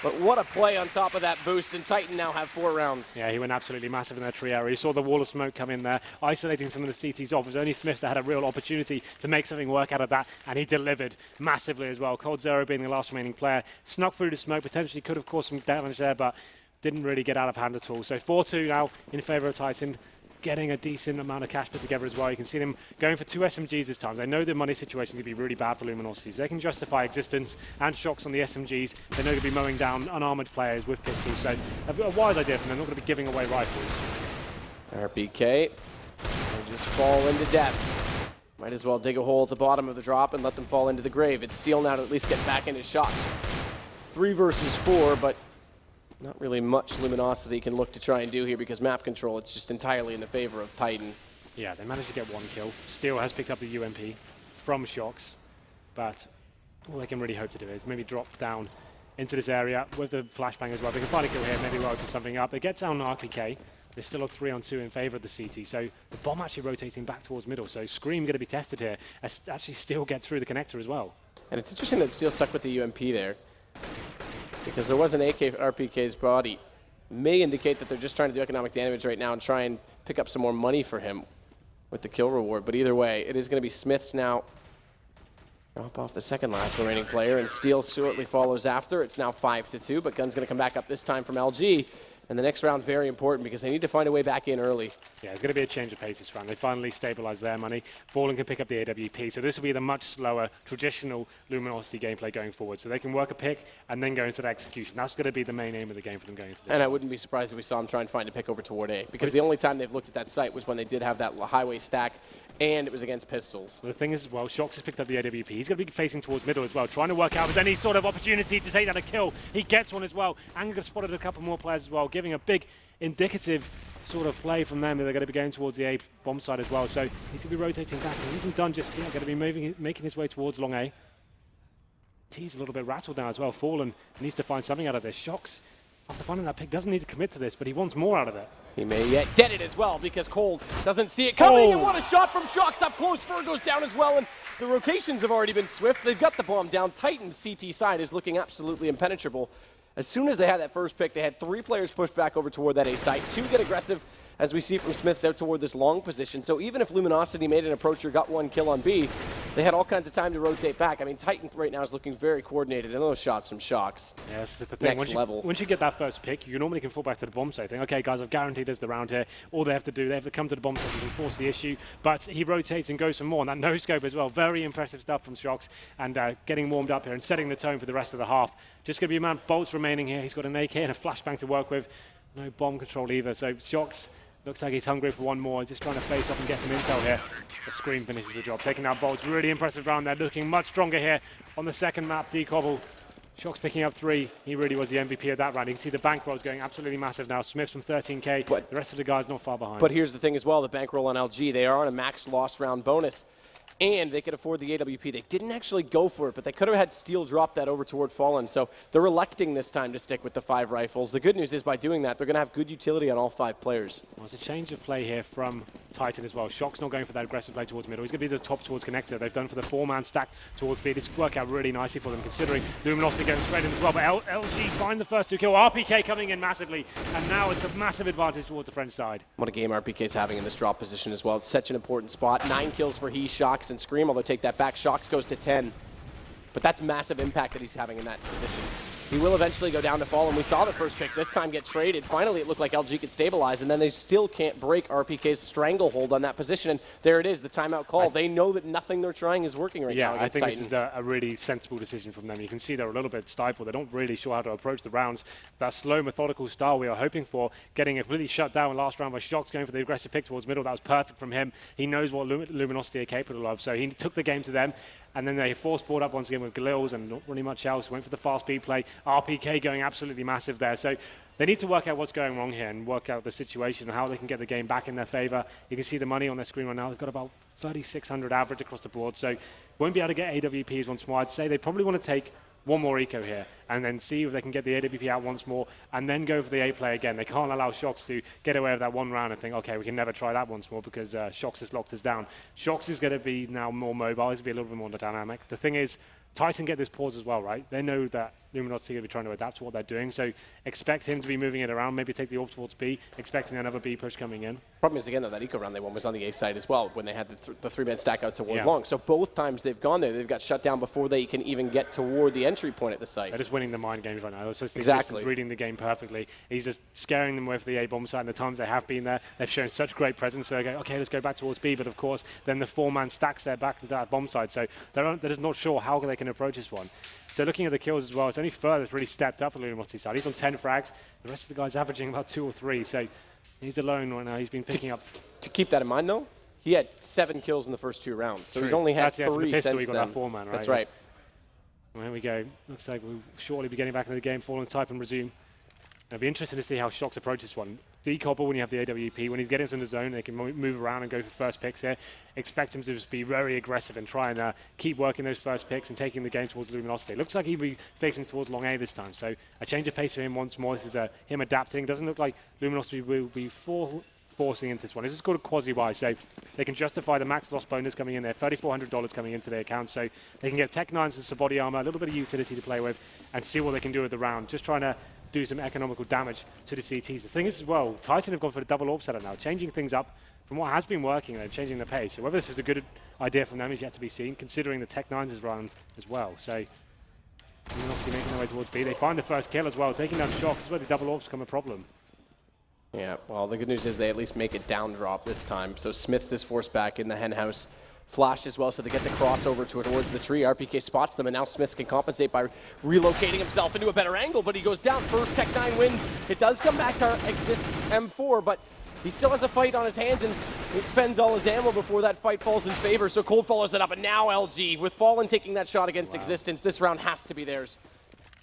But what a play on top of that boost, and Titan now have 4 rounds. Yeah, he went absolutely massive in that tree area. You saw the wall of smoke come in there, isolating some of the CTs off. It was only Smith that had a real opportunity to make something work out of that, and he delivered massively as well. coldzera being the last remaining player, snuck through the smoke, potentially could have caused some damage there, but didn't really get out of hand at all. So 4-2 now in favor of Titan. getting a decent amount of cash put together as well. You can see them going for 2 SMGs this time. They know the money situation is going to be really bad for Luminosity, so they can justify existence and shocks on the SMGs. They know they're going to be mowing down unarmored players with pistols, so a wise idea for them. They're not going to be giving away rifles. RPK, they just fall into depth. Might as well dig a hole at the bottom of the drop and let them fall into the grave. It's Steel now to at least get back into shots. 3 versus 4, but not really much Luminosity can look to try and do here because map control, it's just entirely in the favor of Titan. Yeah, they managed to get 1 kill. Steel has picked up the UMP from Shocks, but all they can really hope to do is maybe drop down into this area with the flashbang as well. They can find a kill here, maybe rotate something up. They get down RPK. There's still a 3-on-2 in favor of the CT, so the bomb actually rotating back towards middle, so Scream going to be tested here as actually Steel gets through the connector as well. And it's interesting that Steel stuck with the UMP there, because there was an AK RPK's body. May indicate that they're just trying to do economic damage right now and try and pick up some more money for him with the kill reward. But either way, it is going to be Smiths now. Drop off the second last remaining player, and Steel shortly follows after. It's now 5-2, but Gun's going to come back up this time from LG. And the next round very important because they need to find a way back in early. Yeah, it's going to be a change of pace this round. They finally stabilize their money. Fallen can pick up the AWP, so this will be the much slower, traditional Luminosity gameplay going forward. So they can work a pick and then go into the execution. That's going to be the main aim of the game for them going into this. And I wouldn't be surprised if we saw them try and find a pick over toward A, because the only time they've looked at that site was when they did have that highway stack, and it was against pistols. The thing is, well, Shox has picked up the AWP. He's going to be facing towards middle as well, trying to work out if there's any sort of opportunity to take that a kill. He gets one as well. Anger spotted a couple more players as well, giving a big indicative sort of play from them that they're going to be going towards the A bomb side as well. So he's going to be rotating back. He isn't done just yet. Going to be making his way towards long A. T's a little bit rattled now as well. Fallen needs to find something out of this. Shox, after finding that pick, doesn't need to commit to this, but he wants more out of it. He may yet get it as well because Cold doesn't see it coming. And what a shot from Shox up close. Fur goes down as well, and the rotations have already been swift. They've got the bomb down. Titan's CT side is looking absolutely impenetrable. As soon as they had that first pick, they had 3 players push back over toward that A site. 2 get aggressive, as we see from Smiths out toward this long position. So even if Luminosity made an approach or got 1 kill on B, they had all kinds of time to rotate back. I mean, Titan right now is looking very coordinated, and those shots from Shox. Yeah, this is the thing. Next level. Once you get that first pick, you normally can fall back to the bomb site. Think, okay, guys, I've guaranteed us the round here. All they have to do, they have to come to the bomb site and force the issue. But he rotates and goes for more, and that no-scope as well. Very impressive stuff from Shox, and getting warmed up here and setting the tone for the rest of the half. Just going to be a man. Bolt's remaining here. He's got an AK and a flashbang to work with. No bomb control either, so Shox looks like he's hungry for one more. He's just trying to face off and get some intel here. The Scream finishes the job. Taking out Bolts, really impressive round there. Looking much stronger here on the second map, Decobble. Shox picking up 3. He really was the MVP of that round. You can see the bankrolls going absolutely massive now. Smith's from 13K. But the rest of the guys not far behind. But here's the thing as well, the bankroll on LG, they are on a max loss round bonus. And they could afford the AWP. They didn't actually go for it, but they could have had Steel drop that over toward Fallen. So they're electing this time to stick with the 5 rifles. The good news is by doing that, they're going to have good utility on all 5 players. Well, it's a change of play here from Titan as well. Shock's not going for that aggressive play towards middle. He's going to be the top towards connector. They've done for the 4-man stack towards B. This worked out really nicely for them, considering Luminosity going straight in as well. But LG find the first 2 kill. RPK coming in massively, and now it's a massive advantage towards the French side. What a game RPK's having in this drop position as well. It's such an important spot. 9 kills for he, Shox, and Scream, although take that back. Shox goes to 10. But that's massive impact that he's having in that position. He will eventually go down to Fallen. We saw the first pick this time get traded. Finally, it looked like LG could stabilize, and then they still can't break RPK's stranglehold on that position. And there it is, the timeout call. They know that nothing they're trying is working right now against Titan. This is a really sensible decision from them. You can see they're a little bit stifled. They're not really sure how to approach the rounds. That slow, methodical style we are hoping for, getting it completely shut down last round by Shox going for the aggressive pick towards middle. That was perfect from him. He knows what Luminosity are capable of, so he took the game to them. And then they forced board up once again with Galils and not really much else. Went for the fast speed play. RPK going absolutely massive there. So they need to work out what's going wrong here and work out the situation and how they can get the game back in their favor. You can see the money on their screen right now. They've got about 3,600 average across the board. So won't be able to get AWPs once more. I'd say they probably want to take 1 more eco here and then see if they can get the AWP out once more and then go for the A play again. They can't allow Shox to get away with that 1 round and think, okay, we can never try that once more because Shox has locked us down. Shox is going to be now more mobile. He's going to be a little bit more dynamic. The thing is, Titan get this pause as well, right? They know that Luminosity going to be trying to adapt to what they're doing. So expect him to be moving it around, maybe take the AWP towards B, expecting another B push coming in. Problem is, again, though, that eco round they won was on the A side as well when they had the three-man stack out toward Yeah. long. So both times they've gone there, they've got shut down before they can even get toward the entry point at the site. They're just winning the mind games right now. It's just Exactly. reading the game perfectly. He's just scaring them with the A bomb site, and the times they have been there, they've shown such great presence. So they go, okay, let's go back towards B. But of course, then the four-man stacks their back to that bomb site. So they're just not sure how they can approach this one. So looking at the kills as well, it's only Fur that's really stepped up for the Luminosity side. He's on 10 frags. The rest of the guys averaging about 2 or 3. So he's alone right now. He's been picking up. To keep that in mind, though, he had 7 kills in the first 2 rounds. So he's True. only had That's, yeah, for the 3 pistol, since he got then. that four-man, right? That's right. Well, there we go. Looks like we'll shortly be getting back into the game. Fallen type and resume. It'll be interesting to see how Shox approach this one. Decouple when you have the AWP. When he gets in the zone, they can move around and go for first picks here. Expect him to just be very aggressive and try and keep working those first picks and taking the game towards Luminosity. Looks like he'll be facing towards long A this time. So a change of pace for him once more. This is him adapting. Doesn't look like Luminosity will be forcing into this one. This is called a quasi-buy, so they can justify the max loss bonus coming in there, $3,400 coming into their account, so they can get Tech 9s and some body armor, a little bit of utility to play with, and see what they can do with the round. Just trying to do some economical damage to the CTs. The thing is as well, Titan have gone for the double AWP setup now, changing things up from what has been working. They're changing the pace. So whether this is a good idea from them is yet to be seen, considering the Tech 9s is round as well. So obviously making their way towards B. They find the first kill as well, taking down Shox. This is where the double AWPs become a problem. Yeah, well, the good news is they at least make it down drop this time. So Smiths is forced back in the hen house. Flashed as well, so they get the crossover towards the tree. RPK spots them, and now Smiths can compensate by relocating himself into a better angle, but he goes down. First Tech 9 wins. It does come back to Exist's M4, but he still has a fight on his hands, and he expends all his ammo before that fight falls in favor. So Cold follows it up, and now LG, with Fallen taking that shot against Existence, this round has to be theirs.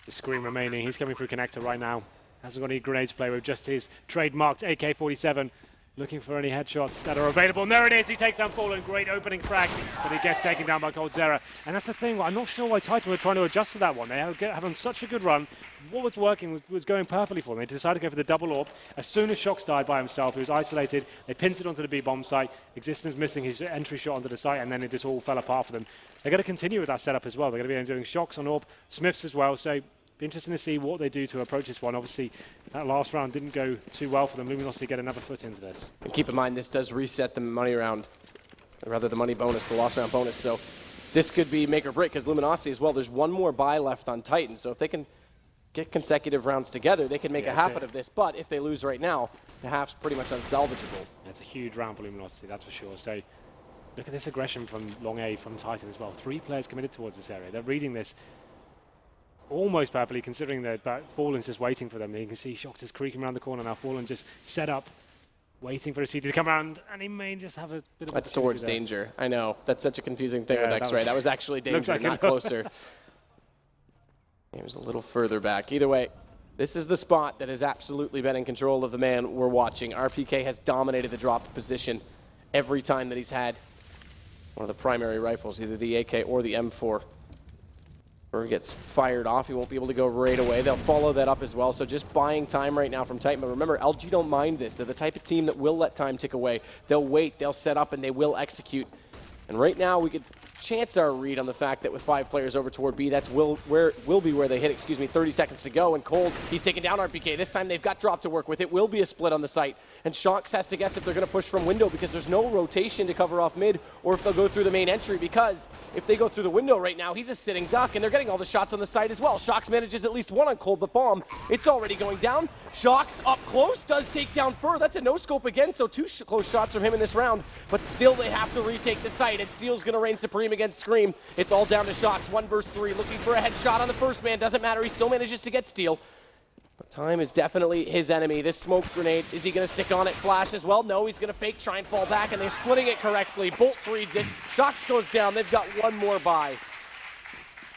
The screen remaining. He's coming through connector right now. Hasn't got any grenades to play with, just his trademarked AK-47. Looking for any headshots that are available. And there it is. He takes down Fallen. Great opening frag, but he gets taken down by Coldzera. And that's the thing. I'm not sure why Titan were trying to adjust to that one. They have on such a good run. What was working was going perfectly for them. They decided to go for the double AWP. As soon as Shox died by himself, he was isolated. They pinned it onto the B bomb site. Existence missing his entry shot onto the site, and then it just all fell apart for them. They're going to continue with that setup as well. They're going to be doing Shox on AWP, Smiths as well. So be interesting to see what they do to approach this one. Obviously, that last round didn't go too well for them. Luminosity get another foot into this. And keep in mind, this does reset the money round, or rather the money bonus, the loss round bonus. So this could be make or break, because Luminosity as well, there's one more buy left on Titan. So if they can get consecutive rounds together, they can make a half out of this. But if they lose right now, the half's pretty much unsalvageable. It's a huge round for Luminosity, that's for sure. So look at this aggression from Long A, from Titan as well. 3 players committed towards this area. They're reading this almost perfectly, considering that Fallen's just waiting for them. You can see Shox is creaking around the corner now. Fallen just set up, waiting for a CT to come around, and he may just have a bit of That's towards danger. I know. That's such a confusing thing with X-Ray. That was actually danger, like not closer. He was a little further back. Either way, this is the spot that has absolutely been in control of the man we're watching. RPK has dominated the drop position every time that he's had one of the primary rifles, either the AK or the M4. Gets fired off, he won't be able to go right away. They'll follow that up as well, so just buying time right now from Titan. But remember, LG don't mind this. They're the type of team that will let time tick away. They'll wait, they'll set up, and they will execute. And right now, we could chance our read on the fact that with 5 players over toward B, that's will be where they hit, 30 seconds to go. And Cold, he's taking down RPK. This time they've got drop to work with. It will be a split on the site. And Shox has to guess if they're going to push from window, because there's no rotation to cover off mid, or if they'll go through the main entry, because if they go through the window right now, he's a sitting duck, and they're getting all the shots on the site as well. Shox manages at least one on Cold, but bomb, it's already going down. Shox up close, does take down Fur. That's a no-scope again, so 2 close shots from him in this round, but still they have to retake the site, and Steel's going to reign supreme against Scream. It's all down to Shox, 1 versus 3, looking for a headshot on the first man. Doesn't matter, he still manages to get Steel. But time is definitely his enemy. This smoke grenade, is he going to stick on it? Flash as well? No, he's going to fake, try and fall back, and they're splitting it correctly. Bolt reads it. Shox goes down. They've got one more buy.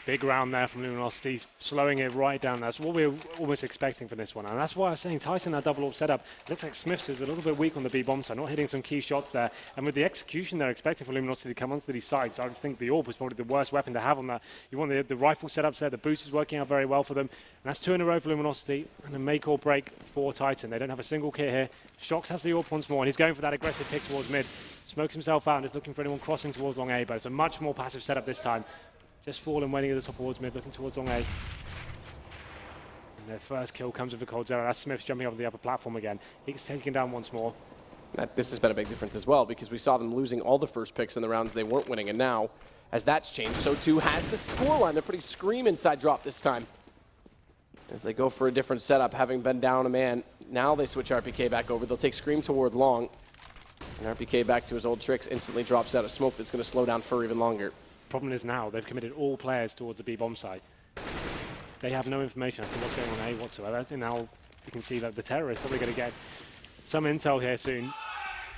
Big round there from Luminosity, slowing it right down. That's what we're almost expecting for this one. And that's why I was saying Titan, that double AWP setup, looks like Smiths is a little bit weak on the B bomb side, not hitting some key shots there. And with the execution they're expecting for Luminosity to come onto these sides, I think the AWP is probably the worst weapon to have on that. You want the rifle setups there, the boost is working out very well for them. And that's 2 in a row for Luminosity, and a make or break for Titan. They don't have a single kit here. Shox has the AWP once more, and he's going for that aggressive pick towards mid. Smokes himself out and is looking for anyone crossing towards long A, but it's a much more passive setup this time. Just Fallen waiting at the top towards mid, looking towards long A. He has the AWP once more, and he's going for that aggressive pick towards mid. Smokes himself out and is looking for anyone crossing towards long A, but it's a much more passive setup this time. Just Fallen waiting at the top towards mid, looking towards long A. Their first kill comes with a cold zero. That's Smith jumping over the upper platform again. He's taken down once more. This has been a big difference as well, because we saw them losing all the first picks in the rounds they weren't winning, and now, as that's changed, so too has the scoreline. They're putting Scream inside drop this time, as they go for a different setup, having been down a man. Now they switch RPK back over. They'll take Scream toward long, and RPK back to his old tricks, instantly drops out of smoke. That's going to slow down Fur even longer. Problem is now they've committed all players towards the B bomb site. They have no information as to what's going on A whatsoever. And now you can see that the Terror is probably going to get some intel here soon.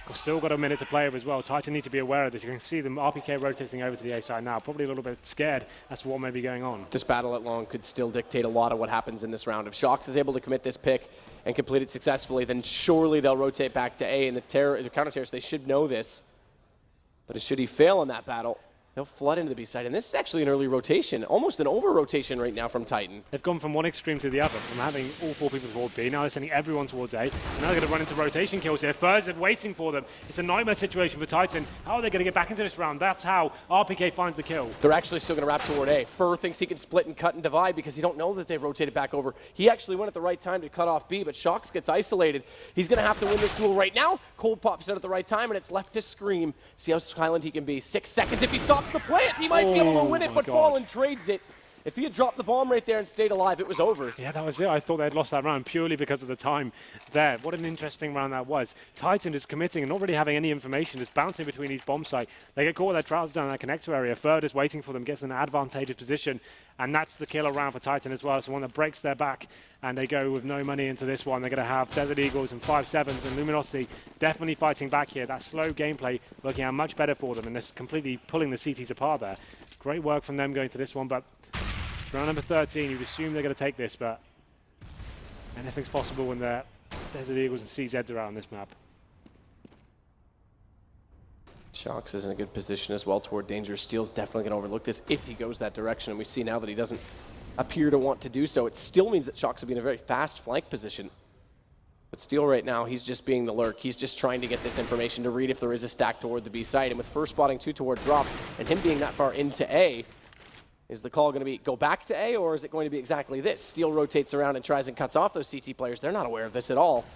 We've still got a minute to play with as well. Titan need to be aware of this. You can see them RPK rotating over to the A side now, probably a little bit scared as to what may be going on. This battle at long could still dictate a lot of what happens in this round. If Shox is able to commit this pick and complete it successfully, then surely they'll rotate back to A, and the counter-terrorists, they should know this. But should he fail in that battle, they'll flood into the B side, and this is actually an early rotation, almost an over-rotation right now from Titan. They've gone from one extreme to the other, from having all 4 people toward B, now they're sending everyone towards A, and now they're going to run into rotation kills here. Furs are waiting for them. It's a nightmare situation for Titan. How are they going to get back into this round? That's how RPK finds the kill. They're actually still going to wrap toward A. Fur thinks he can split and cut and divide because he don't know that they've rotated back over. He actually went at the right time to cut off B, but Shox gets isolated. He's going to have to win this duel right now. Cold pops out at the right time, and it's left to Scream. See how silent he can be. 6 seconds. If he stops the plant, he might be able to win it, but Fallen trades it. If he had dropped the bomb right there and stayed alive, it was over. Yeah, that was it. I thought they had lost that round purely because of the time there. What an interesting round that was. Titan is committing and not really having any information, just bouncing between each bomb site. They get caught with their trousers down in that connector area. Third is waiting for them, gets in an advantageous position, and that's the killer round for Titan as well. It's the one that breaks their back, and they go with no money into this one. They're going to have Desert Eagles and 5-7s, and Luminosity definitely fighting back here. That slow gameplay working out much better for them, and this completely pulling the CTs apart there. Great work from them going to this one, but round number 13, you'd assume they're going to take this, but anything's possible when the Desert Eagles and CZs are out on this map. Shox is in a good position as well toward danger. Steel's definitely going to overlook this if he goes that direction, and we see now that he doesn't appear to want to do so. It still means that Shox will be in a very fast flank position. But Steel right now, he's just being the lurk. He's just trying to get this information to read if there is a stack toward the B side. And with first spotting 2 toward drop, and him being that far into A, is the call going to be go back to A, or is it going to be exactly this? Steel rotates around and tries and cuts off those CT players. They're not aware of this at all.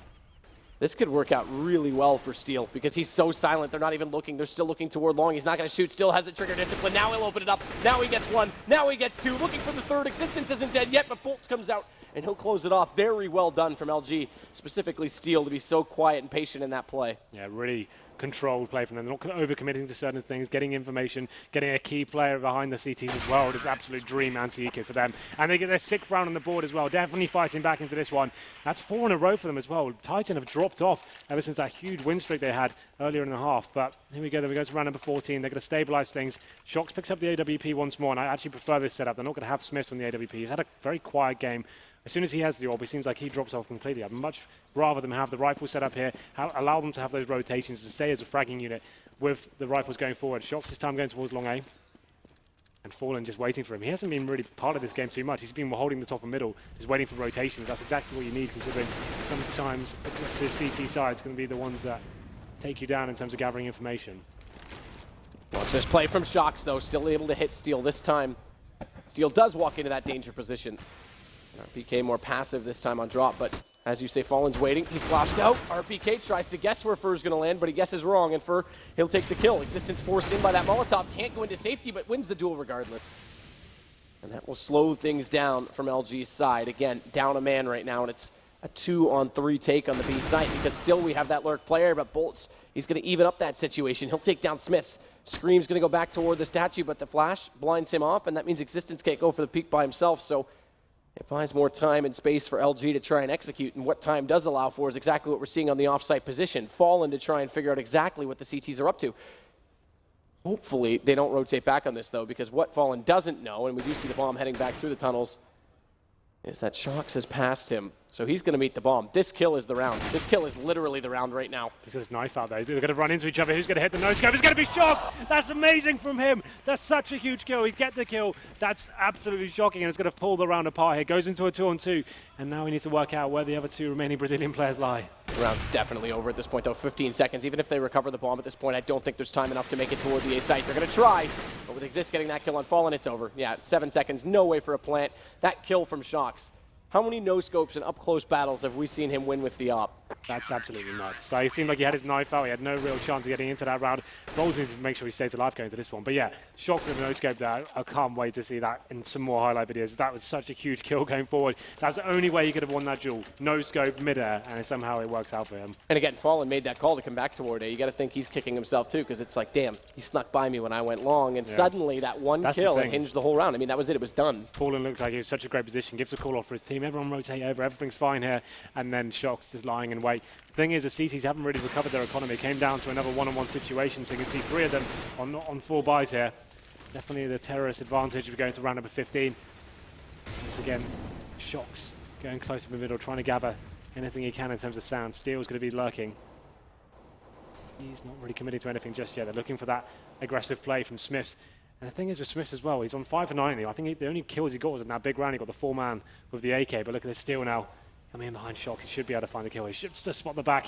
This could work out really well for Steel because he's so silent. They're not even looking. They're still looking toward long. He's not going to shoot. Still has the trigger discipline. Now he'll open it up. Now he gets 1. Now he gets 2. Looking for the 3rd. Existence isn't dead yet, but Bolts comes out, and he'll close it off. Very well done from LG, specifically Steel, to be so quiet and patient in that play. Yeah, really controlled play from them. They're not overcommitting to certain things, getting information, getting a key player behind the CTs as well. It is absolute dream anti-eco for them. And they get their 6th round on the board as well. Definitely fighting back into this one. That's 4 in a row for them as well. Titan have dropped off ever since that huge win streak they had earlier in the half. But here we go. There we go to round number 14. They're going to stabilize things. Shox picks up the AWP once more, and I actually prefer this setup. They're not going to have Smith on the AWP. He's had a very quiet game. As soon as he has the orb, it seems like he drops off completely. I'd much rather them have the rifle set up here, allow them to have those rotations to stay as a fragging unit with the rifles going forward. Shox this time going towards long A. And Fallen just waiting for him. He hasn't been really part of this game too much. He's been holding the top and middle, just waiting for rotations. That's exactly what you need, considering sometimes aggressive CT side's going to be the ones that take you down in terms of gathering information. Watch this play from Shox, though. Still able to hit Steel this time. Steel does walk into that danger position. RPK more passive this time on drop, but as you say, Fallen's waiting. He's flashed out. RPK tries to guess where Fur's going to land, but he guesses wrong, and Fur, he'll take the kill. Existence forced in by that Molotov. Can't go into safety, but wins the duel regardless. And that will slow things down from LG's side. Again, down a man right now, and it's a 2-on-3 take on the B site because still we have that lurk player, but Bolts, he's going to even up that situation. He'll take down Smiths. Scream's going to go back toward the statue, but the flash blinds him off, and that means Existence can't go for the peak by himself, so it buys more time and space for LG to try and execute, and what time does allow for is exactly what we're seeing on the offsite position. Fallen to try and figure out exactly what the CTs are up to. Hopefully they don't rotate back on this, though, because what Fallen doesn't know, and we do see the bomb heading back through the tunnels, is that Shox has passed him. So he's going to meet the bomb. This kill is the round. This kill is literally the round right now. He's got his knife out there. They're going to run into each other. Who's going to hit the no-scope? It's going to be Shox! That's amazing from him. That's such a huge kill. He get the kill. That's absolutely shocking, and it's going to pull the round apart here. Goes into a 2-on-2, and now we need to work out where the other 2 remaining Brazilian players lie. The round's definitely over at this point, though. 15 seconds. Even if they recover the bomb at this point, I don't think there's time enough to make it toward the A site. They're going to try, but with Exist getting that kill on Fallen, it's over. Yeah, 7 seconds. No way for a plant. That kill from Shox How many no-scopes and up-close battles have we seen him win with the op? That's absolutely nuts. So he seemed like he had his knife out. He had no real chance of getting into that round. Rolls needs to make sure he stays alive going to this one. But yeah, Shox and the no-scope there. I can't wait to see that in some more highlight videos. That was such a huge kill going forward. That's the only way he could have won that duel. No-scope, mid-air, and somehow it works out for him. And again, Fallen made that call to come back toward A. You got to think he's kicking himself too, because it's like, damn, he snuck by me when I went long, and suddenly that one kill hinged the whole round. I mean, that was it. It was done. Fallen looked like he was such a great position. Gives a call off for his team. Everyone rotate over. Everything's fine here. And then Shox just lying in wait. Thing is, the CTs haven't really recovered their economy. It came down to another one-on-one situation, so you can see 3 of them on 4 buys here. Definitely the terrorist advantage of going to round number 15. Once again, Shox going close to the middle, trying to gather anything he can in terms of sound. Steel's going to be lurking. He's not really committing to anything just yet. They're looking for that aggressive play from Smiths. And the thing is with Smiths as well, he's on 5 for 9. I think the only kills he got was in that big round. He got the 4-man with the AK, but look at this Steel now. Coming in behind Shox, he should be able to find the kill. He should just spot the back.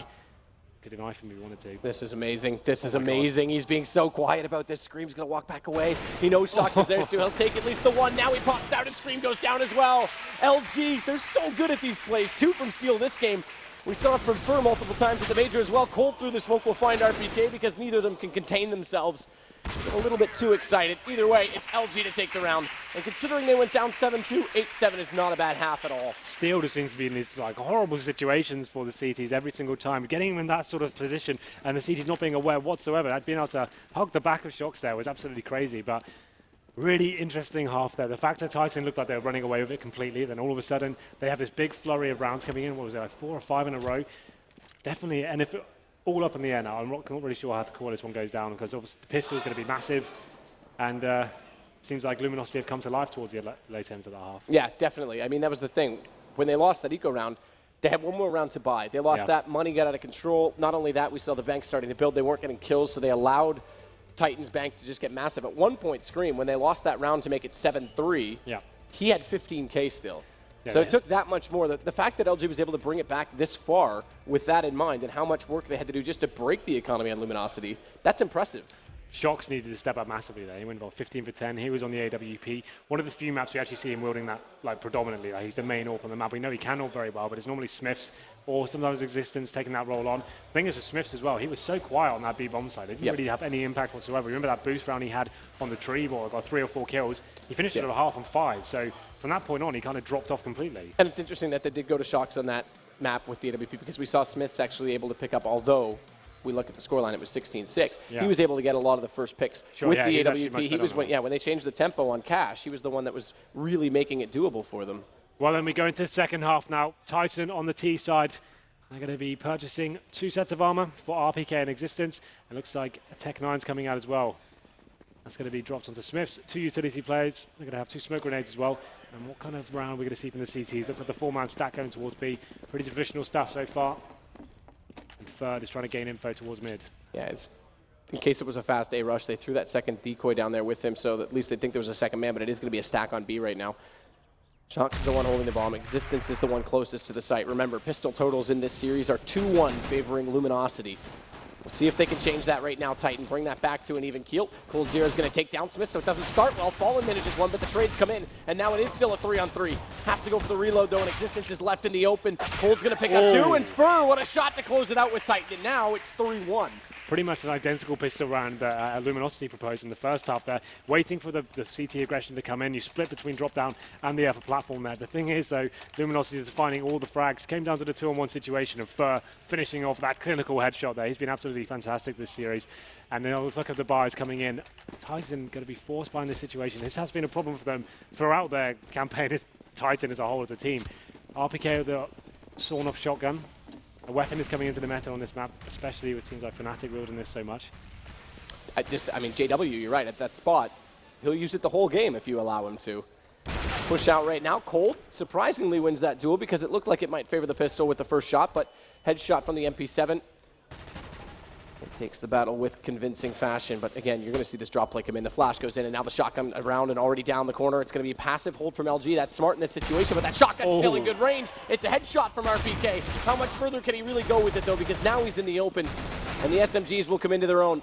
Could have knifed him if he wanted to. This is amazing. This is amazing. God. He's being so quiet about this. Scream's going to walk back away. He knows Shox is there, so he'll take at least the one. Now he pops out and Scream goes down as well. LG, they're so good at these plays. 2 from Steel this game. We saw it from Fur multiple times at the Major as well. Cold through the smoke will find RPK because neither of them can contain themselves. A little bit too excited. Either way, it's LG to take the round. And considering they went down 7-2, 8-7 is not a bad half at all. Steel just seems to be in these like horrible situations for the CTs every single time. Getting him in that sort of position and the CTs not being aware whatsoever. Being able to hug the back of Shox there was absolutely crazy. But really interesting half there. The fact that Titan looked like they were running away with it completely. Then all of a sudden, they have this big flurry of rounds coming in. What was it, like 4 or 5 in a row? Definitely. And if all up in the air now. I'm not really sure how to call this one goes down because obviously the pistol is going to be massive, and seems like Luminosity have come to life towards the late end of the half. Yeah, definitely. I mean, that was the thing. When they lost that eco round, they had one more round to buy. They lost that, money got out of control. Not only that, we saw the bank starting to build. They weren't getting kills, so they allowed Titan's bank to just get massive. At one point, Scream, when they lost that round to make it 7-3, he had 15K still. So it took that much more. The fact that LG was able to bring it back this far with that in mind and how much work they had to do just to break the economy on Luminosity, that's impressive. Shox needed to step up massively there. He went about 15 for 10. He was on the AWP. One of the few maps we actually see him wielding that like predominantly. Like, he's the main AWP on the map. We know he can AWP very well, but it's normally Smiths or sometimes Existence taking that role on. The thing is with Smiths as well, he was so quiet on that B-bomb side. It didn't really have any impact whatsoever. Remember that boost round he had on the tree ball? Got 3 or 4 kills. He finished it at half on 5. So from that point on, he kind of dropped off completely. And it's interesting that they did go to Shox on that map with the AWP because we saw Smiths actually able to pick up, although we look at the scoreline, it was 16-6. He was able to get a lot of the first picks with the AWP. He was when they changed the tempo on Cash, he was the one that was really making it doable for them. Well, then we go into the second half now. Titan on the T side. They're going to be purchasing 2 sets of armor for RPK and Existence. It looks like a Tech 9's coming out as well. That's going to be dropped onto Smiths. 2 utility players. They're going to have 2 smoke grenades as well. And what kind of round we're going to see from the CTs? Looks like the 4-man stack going towards B. Pretty traditional stuff so far. And third is trying to gain info towards mid. Yeah, it's in case it was a fast A rush, they threw that second decoy down there with him, so that at least they think there was a second man, but it is going to be a stack on B right now. Shox is the one holding the bomb. Existence is the one closest to the site. Remember, pistol totals in this series are 2-1 favoring Luminosity. We'll see if they can change that right now, Titan. Bring that back to an even keel. Cold Zero is going to take down Smith, so it doesn't start well. Fallen manages one, but the trades come in, and now it is still a 3-on-3. Have to go for the reload, though, and Existence is left in the open. Cold's going to pick up 2, and Spur, what a shot to close it out with Titan. And now it's 3-1. Pretty much an identical pistol round that Luminosity proposed in the first half there, waiting for the CT aggression to come in. You split between drop down and the upper platform there. The thing is, though, Luminosity is finding all the frags. Came down to the 2-on-1 situation of Fur finishing off that clinical headshot there. He's been absolutely fantastic this series. And then it looks like the buys coming in. Titan going to be forced by in this situation. This has been a problem for them throughout their campaign. Titan as a whole as a team. RPK with the sawn-off shotgun. A weapon is coming into the meta on this map, especially with teams like Fnatic wielding this so much. I mean, JW, you're right, at that spot, he'll use it the whole game if you allow him to. Push out right now. Cold surprisingly wins that duel because it looked like it might favor the pistol with the first shot, but headshot from the MP7. It takes the battle with convincing fashion, but again, you're going to see this drop play come in. The flash goes in, and now the shotgun around and already down the corner. It's going to be a passive hold from LG. That's smart in this situation, but that shotgun's still in good range. It's a headshot from RPK. How much further can he really go with it, though, because now he's in the open, and the SMGs will come into their own.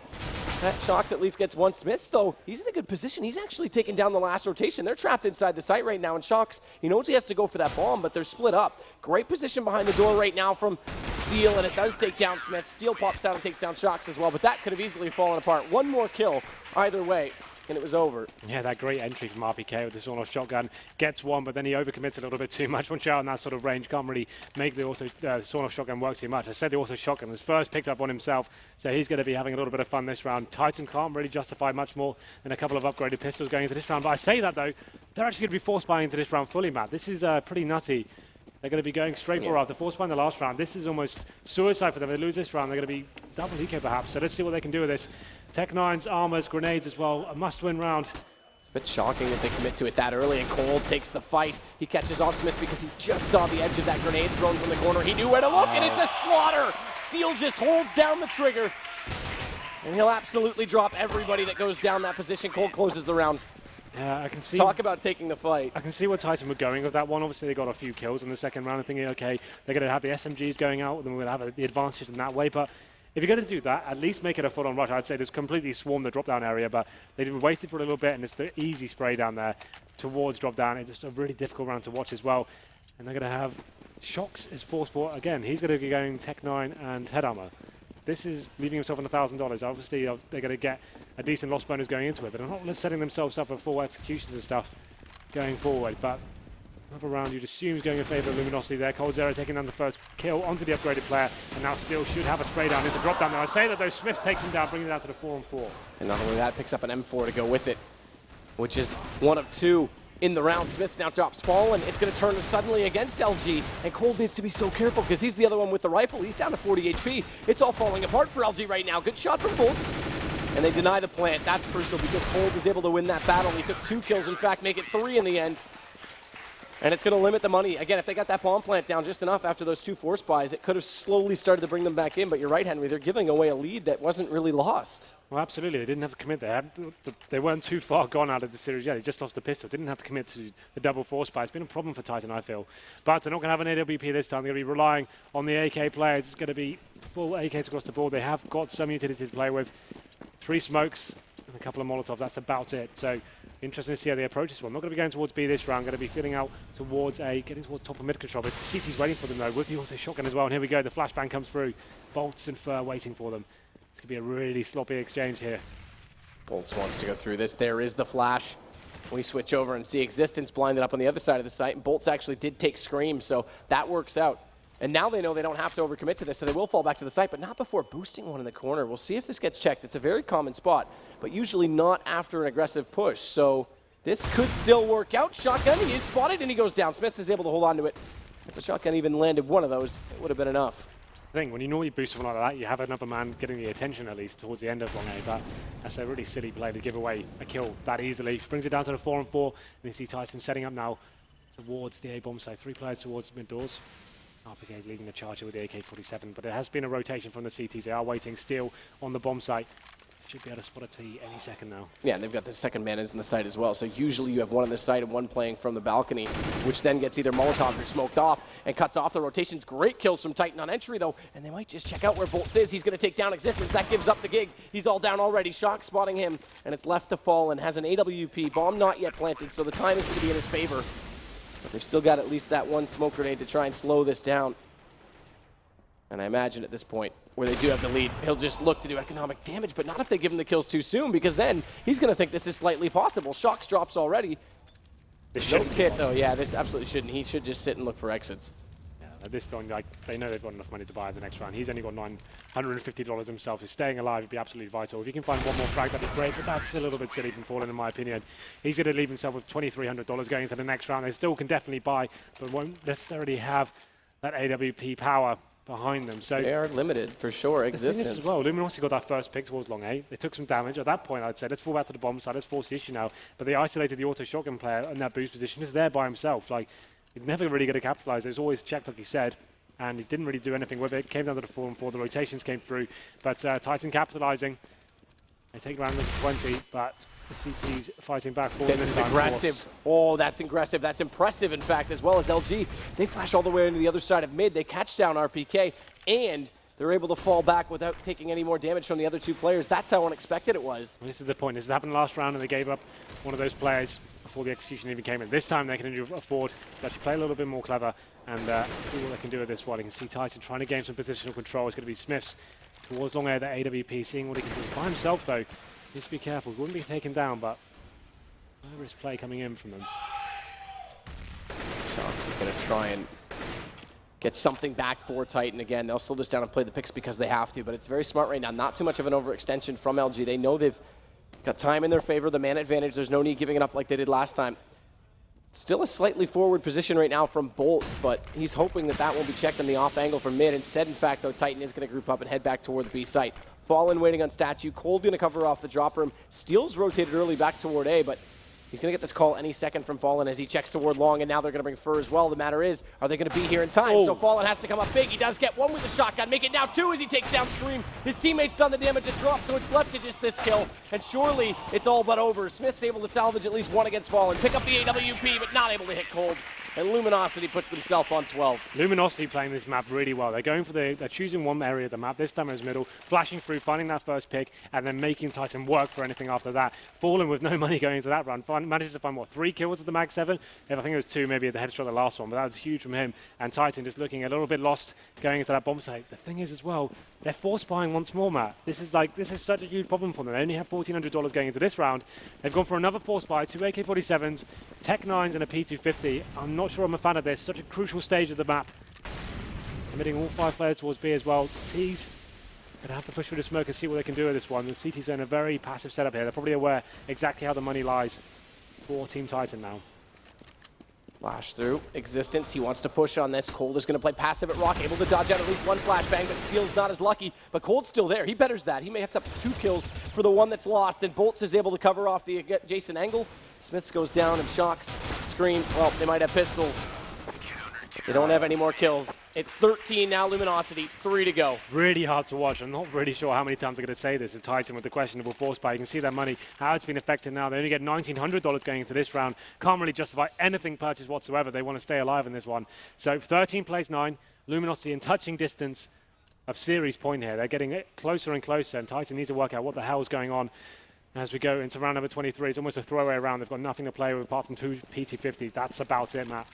Shocks at least gets one. Smiths, though, he's in a good position. He's actually taking down the last rotation. They're trapped inside the site right now, and Shocks, he knows he has to go for that bomb, but they're split up. Great position behind the door right now from Steel, and it does take down Smith. Steel pops out and takes down Shocks as well, but that could have easily fallen apart. One more kill either way, and it was over. Yeah, that great entry from RPK with the sawn-off shotgun. Gets one, but then he overcommits a little bit too much. Once you're out in that sort of range, can't really make the sawn-off shotgun work too much. I said the auto shotgun was first picked up on himself, so he's going to be having a little bit of fun this round. Titan can't really justify much more than a couple of upgraded pistols going into this round. But I say that, though, they're actually going to be force buying into this round fully, Matt. This is pretty nutty. They're going to be going straight for after force buying the last round. This is almost suicide for them. If they lose this round, they're going to be double eco perhaps. So let's see what they can do with this. Tech-9s, armors, grenades as well. A must-win round. Bit shocking that they commit to it that early, and Cole takes the fight. He catches off Smith because he just saw the edge of that grenade thrown from the corner. He knew where to look, and it's a slaughter. Steel just holds down the trigger, and he'll absolutely drop everybody that goes down that position. Cole closes the round. Yeah, I can see. Talk about taking the fight. I can see where Titan were going with that one. Obviously, they got a few kills in the second round. I'm thinking, okay, they're going to have the SMGs going out, and we're going to have the advantage in that way. But if you're going to do that, at least make it a full-on rush. I'd say just completely swarm the drop-down area, but they waited for a little bit, and it's the easy spray down there towards drop-down. It's just a really difficult round to watch as well. And they're going to have Shocks as force port again. He's going to be going Tech-9 and head armor. This is leaving himself on $1,000. Obviously, they're going to get a decent loss bonus going into it, but they're not setting themselves up for full executions and stuff going forward. But another round you'd assume is going in favour of Luminosity there. Cold Zero taking down the first kill onto the upgraded player, and now Steel should have a spray down into drop down there. I say that though, Smiths takes him down, bringing it down to the 4-on-4. And not only that, picks up an M4 to go with it, which is one of two in the round. Smiths now drops Fallen. It's going to turn suddenly against LG, and Cole needs to be so careful because he's the other one with the rifle. He's down to 40 HP. It's all falling apart for LG right now. Good shot from Bolt. And they deny the plant. That's crucial because Cole was able to win that battle. He took 2 kills, in fact, make it 3 in the end. And it's going to limit the money. Again, if they got that bomb plant down just enough after those 2 force buys, it could have slowly started to bring them back in. But you're right, Henry. They're giving away a lead that wasn't really lost. Well, absolutely. They didn't have to commit there. They weren't too far gone out of the series yet. They just lost the pistol. Didn't have to commit to the double force buy. It's been a problem for Titan, I feel. But they're not going to have an AWP this time. They're going to be relying on the AK players. It's going to be full AKs across the board. They have got some utility to play with. 3 smokes and a couple of Molotovs. That's about it. So interesting to see how they approach this one. Not going to be going towards B this round. Going to be feeling out towards A, getting towards top of mid control. But CT's waiting for them though with the auto shotgun as well. And here we go. The flashbang comes through. Bolts and Fur waiting for them. It's going to be a really sloppy exchange here. Bolts wants to go through this. There is the flash. We switch over and see Existence blinded up on the other side of the site. And Bolts actually did take Scream, so that works out. And now they know they don't have to overcommit to this, so they will fall back to the site, but not before boosting one in the corner. We'll see if this gets checked. It's a very common spot, but usually not after an aggressive push. So this could still work out. Shotgun, he is spotted, and he goes down. Smith is able to hold on to it. If the shotgun even landed one of those, it would have been enough. I think when you normally boost someone like that, you have another man getting the attention at least towards the end of long A, but that's a really silly play to give away a kill that easily. Brings it down to the 4-on-4, and you see Titan setting up now towards the A bomb site. 3 players towards mid doors. RPK leading the charge here with the AK-47, but it has been a rotation from the CTs. They are waiting still on the bomb site. Should be able to spot a T any second now. Yeah, and they've got the second man in the site as well. So usually you have one on the site and one playing from the balcony, which then gets either Molotov or smoked off and cuts off the rotations. Great kills from Titan on entry though, and they might just check out where Bolts is. He's going to take down Existence. That gives up the gig. He's all down already. Shock spotting him, and it's left to fall and has an AWP. Bomb not yet planted, so the time is going to be in his favor. But they've still got at least that one smoke grenade to try and slow this down. And I imagine at this point, where they do have the lead, he'll just look to do economic damage, but not if they give him the kills too soon, because then he's going to think this is slightly possible. Shocks drops already. No kit, though. Yeah, this absolutely shouldn't. He should just sit and look for exits. Yeah, at this point, like, they know they've got enough money to buy the next round. He's only got $950 himself. He's staying alive would be absolutely vital. If he can find one more frag, that'd be great, but that's a little bit silly from Fallen, in my opinion. He's going to leave himself with $2,300 going into the next round. They still can definitely buy, but won't necessarily have that AWP power behind them. So they are limited for sure. Existence as well. Luminosity got that first pick towards long A. They took some damage. At that point, I'd say let's fall back to the bomb side. Let's force the issue now. But they isolated the auto shotgun player in that boost position. He's there by himself. Like, he's never really going to capitalize. It was always checked, like you said, and he didn't really do anything with it. Came down to the 4-on-4. The rotations came through, but Titan capitalizing. They take round number 20, but the CT's fighting back forward. This is aggressive. Oh, that's aggressive. That's impressive, in fact, as well as LG. They flash all the way into the other side of mid. They catch down RPK, and they're able to fall back without taking any more damage from the other two players. That's how unexpected it was. This is the point. This happened last round, and they gave up one of those players before the execution even came in. This time they can afford to actually play a little bit more clever and see what they can do with this one. You can see Titan trying to gain some positional control. It's going to be Smiths towards long air, the AWP, seeing what he can do. By himself, though, needs to be careful. He wouldn't be taken down, but high-risk play coming in from them. Sharks is going to try and get something back for Titan again. They'll slow this down and play the picks because they have to, but it's very smart right now. Not too much of an overextension from LG. They know they've got time in their favor, the man advantage. There's no need giving it up like they did last time. Still a slightly forward position right now from Bolt, but he's hoping that that won't be checked on the off angle from mid. Instead, in fact, though, Titan is going to group up and head back toward the B site. Fallen waiting on Statue. Cold going to cover off the drop room. Steel's rotated early back toward A, but he's going to get this call any second from Fallen as he checks toward long, and now they're going to bring Fur as well. The matter is, are they going to be here in time? So Fallen has to come up big. He does get one with the shotgun. Make it now two as he takes down Scream. His teammate's done the damage at drop, so it's left to just this kill. And surely it's all but over. Smith's able to salvage at least one against Fallen. Pick up the AWP, but not able to hit Cold. And Luminosity puts themselves on 12. Luminosity playing this map really well. They're going for they're choosing one area of the map. This time it was middle, flashing through, finding that first pick, and then making Titan work for anything after that. Fallen with no money going into that run. Manages to find, what, 3 kills at the Mag 7? I think it was 2, maybe at the headshot the last one, but that was huge from him. And Titan just looking a little bit lost going into that bomb site. The thing is as well, they're force buying once more, Matt. This is such a huge problem for them. They only have $1,400 going into this round. They've gone for another force buy, 2 AK-47s, Tech 9s, and a P250. I'm not sure I'm a fan of this. Such a crucial stage of the map. Committing all 5 players towards B as well. T's going to have to push through the smoke and see what they can do with this one. The CT's in a very passive setup here. They're probably aware exactly how the money lies for Team Titan now. Flash through. Existence. He wants to push on this. Cold is going to play passive at Rock, able to dodge out at least one flashbang, but Steel's not as lucky. But Cold's still there. He betters that. He gets up 2 kills for the one that's lost, and Bolts is able to cover off the adjacent angle. Smiths goes down and Shocks Scream. Well, they might have pistols. They don't have any more kills. It's 13 now, Luminosity, 3 to go. Really hard to watch. I'm not really sure how many times I'm going to say this to Titan with the questionable force buy. You can see that money, how it's been affected now. They only get $1,900 going into this round. Can't really justify anything purchased whatsoever. They want to stay alive in this one. So 13 plays 9. Luminosity in touching distance of series point here. They're getting closer and closer, and Titan needs to work out what the hell is going on. As we go into round number 23, it's almost a throwaway round. They've got nothing to play with apart from 2 PT50s. That's about it, Matt.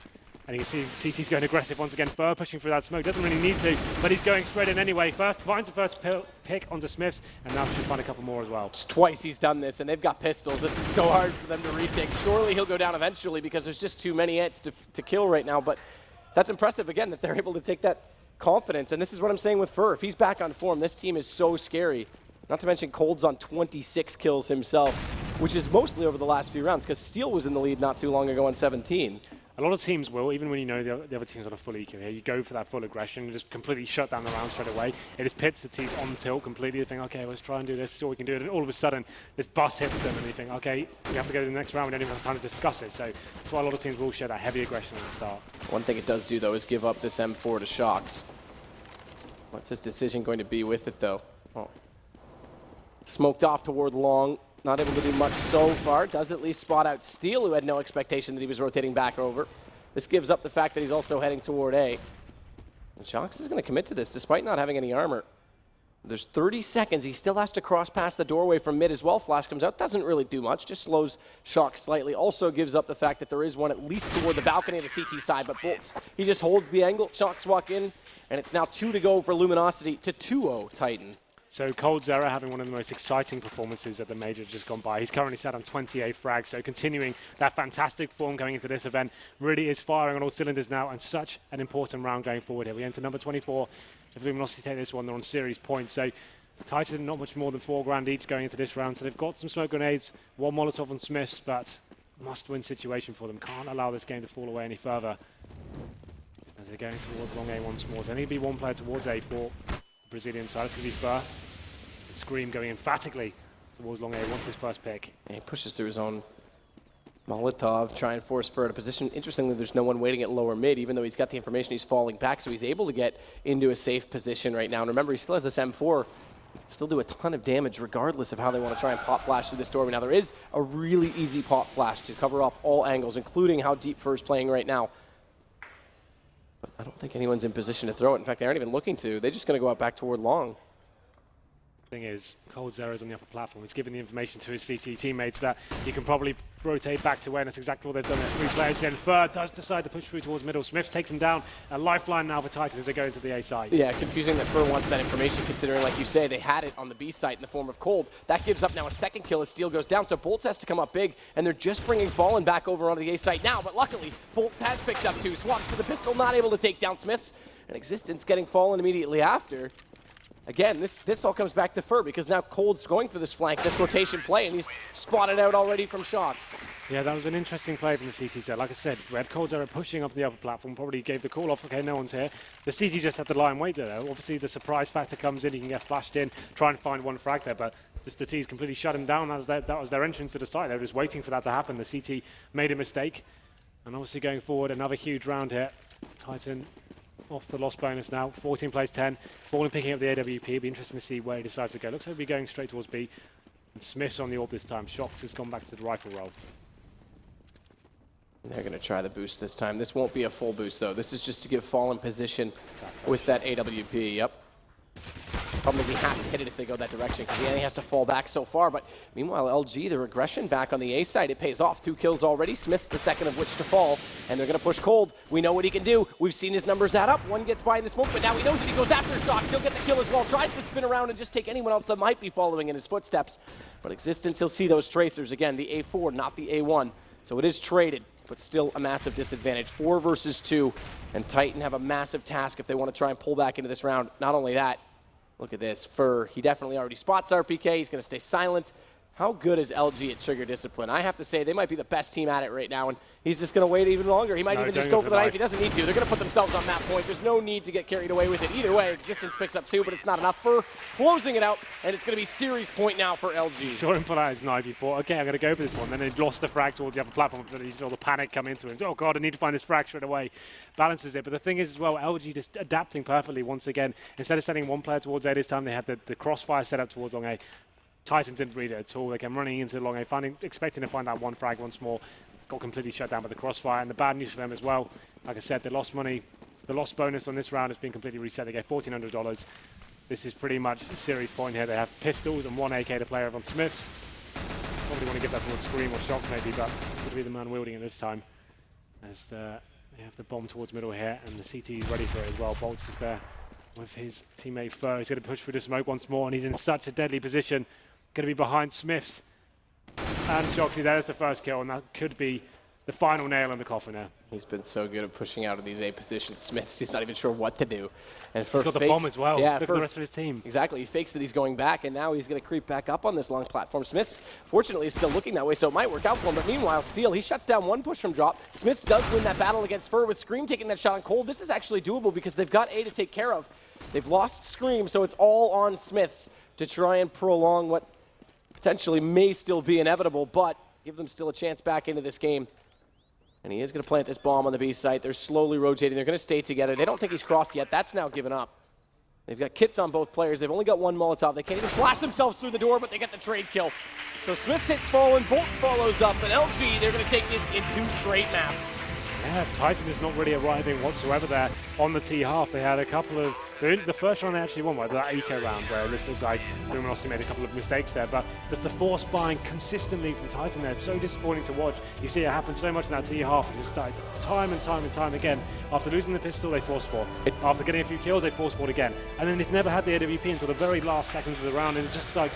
And you can see CT's going aggressive once again. Fur pushing through that smoke. Doesn't really need to, but he's going straight in anyway. First, finds the first pick onto Smiths, and now should find a couple more as well. It's twice he's done this, and they've got pistols. This is so hard for them to retake. Surely he'll go down eventually because there's just too many hits to kill right now. But that's impressive, again, that they're able to take that confidence. And this is what I'm saying with Fur. If he's back on form, this team is so scary. Not to mention Cold's on 26 kills himself, which is mostly over the last few rounds because Steel was in the lead not too long ago on 17. A lot of teams will, even when you know the other team's on a full EQ here, you go for that full aggression and just completely shut down the round straight away. It just pits the team on tilt completely. You think, okay, let's try and do this, see what we can do. And all of a sudden, this bus hits them and you think, okay, we have to go to the next round. We don't even have time to discuss it. So that's why a lot of teams will share that heavy aggression at the start. One thing it does do, though, is give up this M4 to Shocks. What's his decision going to be with it, though? Oh. Smoked off toward long. Not able to do much so far. Does at least spot out Steel, who had no expectation that he was rotating back over. This gives up the fact that he's also heading toward A. And Shocks is going to commit to this despite not having any armor. There's 30 seconds. He still has to cross past the doorway from mid as well. Flash comes out. Doesn't really do much. Just slows Shocks slightly. Also gives up the fact that there is one at least toward the balcony of the CT side. But Bolts, he just holds the angle. Shocks walk in. And it's now 2 to go for Luminosity to 2-0 Titan. So Cold Zera having one of the most exciting performances at the major just gone by. He's currently sat on 28 frags, so continuing that fantastic form going into this event. Really is firing on all cylinders now, and such an important round going forward here. We enter number 24. If Luminosity take this one, they're on series points. So Titan not much more than $4,000 each going into this round. So they've got some smoke grenades, 1 Molotov on Smiths, but must-win situation for them. Can't allow this game to fall away any further. As they're going towards long A once more. There's only be 1 player towards A for Brazilian side. It's going to be Fur. Scream going emphatically towards long A once his first pick. And he pushes through his own Molotov, try and force Fur to position. Interestingly, there's no one waiting at lower mid, even though he's got the information. He's falling back, so he's able to get into a safe position right now. And remember, he still has this M4. He can still do a ton of damage regardless of how they want to try and pop flash through this doorway. Now, there is a really easy pop flash to cover up all angles, including how deep Fur's playing right now. But I don't think anyone's in position to throw it. In fact, they aren't even looking to. They're just going to go out back toward long. Thing is, Cold Zero's on the upper platform. He's giving the information to his CT teammates that he can probably rotate back to where, and that's exactly what they've done. There's 3 players in. Fur does decide to push through towards middle. Smiths takes him down. A lifeline now for Titan as they go into the A site. Yeah, confusing that Fur wants that information, considering, like you say, they had it on the B site in the form of Cold. That gives up now a second kill as Steel goes down, so Bolts has to come up big, and they're just bringing Fallen back over onto the A site now, but luckily, Bolts has picked up 2. Swaps to the pistol, not able to take down Smiths, and Existence getting Fallen immediately after. Again, this all comes back to Fur, because now Cold's going for this flank, this rotation play, and he's spotted out already from Shocks. Yeah, that was an interesting play from the CT set. Like I said, Red Cold Zero pushing up the upper platform, probably gave the call off, okay, no one's here. The CT just had to lie and wait there. Obviously, the surprise factor comes in, he can get flashed in, try and find one frag there, but just the T's completely shut him down. That was their entrance to the site. They were just waiting for that to happen. The CT made a mistake, and obviously going forward, another huge round here. Titan off the loss bonus now, 14 plays 10. Fallen picking up the AWP. It'll be interesting to see where he decides to go. Looks like he'll be going straight towards B. And Smith's on the AWP this time. Shocks has gone back to the rifle roll. They're going to try the boost this time. This won't be a full boost, though. This is just to give Fallen position with that AWP. Yep. Problem is he has to hit it if they go that direction, because he only has to fall back so far. But meanwhile, LG, the regression back on the A side, it pays off. 2 kills already. Smith's the second of which to fall, and they're going to push Cold. We know what he can do. We've seen his numbers add up. One gets by in the smoke, but now he knows that he goes after Shocks. He'll get the kill as well. Tries to spin around and just take anyone else that might be following in his footsteps. But Existence, he'll see those tracers. Again, the A4, not the A1. So it is traded, but still a massive disadvantage. 4 versus 2, and Titan have a massive task if they want to try and pull back into this round. Not only that, look at this. Fur, he definitely already spots RPK. He's going to stay silent. How good is LG at trigger discipline? I have to say, they might be the best team at it right now, and he's just going to wait even longer. He might even just go for the knife. He doesn't need to. They're going to put themselves on map point. There's no need to get carried away with it. Either way, Existence picks up 2, but it's not enough. Fur closing it out, and it's going to be series point now for LG. Saw him pull out his knife. He thought, okay, I'm going to go for this one. Then he lost the frag towards the upper platform, but he saw the panic come into him. Oh, God, I need to find this frag straight away. Balances it. But the thing is, as well, LG just adapting perfectly once again. Instead of sending one player towards A this time, they had the crossfire set up towards long A. Titan didn't read it at all. They came running into long A, expecting to find that one frag once more. Got completely shut down by the crossfire. And the bad news for them as well, like I said, they lost money. The loss bonus on this round has been completely reset. They get $1,400. This is pretty much a series point here. They have pistols and 1 AK to play over on Smiths. Probably want to give that towards Scream or Shock maybe, but it's going to be the man wielding it this time. As they have the bomb towards middle here, and the CT is ready for it as well. Bolts is there with his teammate Fur. He's going to push through the smoke once more, and he's in such a deadly position. Going to be behind Smiths and Shoxy. There's the first kill, and that could be the final nail in the coffin there. He's been so good at pushing out of these A positions. Smiths, he's not even sure what to do. And Fur he's got fakes, the bomb as well. Yeah, look at the rest of his team. Exactly. He fakes that he's going back, and now he's going to creep back up on this long platform. Smiths, fortunately, is still looking that way, so it might work out for him. But meanwhile, Steel, he shuts down one push from drop. Smiths does win that battle against Fur with Scream taking that shot on Cold. This is actually doable because they've got A to take care of. They've lost Scream, so it's all on Smiths to try and prolong what potentially may still be inevitable, but give them still a chance back into this game. And he is going to plant this bomb on the B site. They're slowly rotating. They're going to stay together. They don't think he's crossed yet. That's now given up. They've got kits on both players. They've only got one Molotov. They can't even flash themselves through the door, but they get the trade kill. So Smith hits Fallen, Bolts follows up, and LG, they're going to take this in 2 straight maps. Yeah, Titan is not really arriving whatsoever there on the T half. They had a couple of, the first round they actually won, that eco round where this was like, Luminosity made a couple of mistakes there, but just the force buying consistently from Titan there, it's so disappointing to watch. You see it happen so much in that T half, it's just like time and time and time again. After losing the pistol, they force fought. After getting a few kills, they force fought again. And then it's never had the AWP until the very last seconds of the round, and it's just like,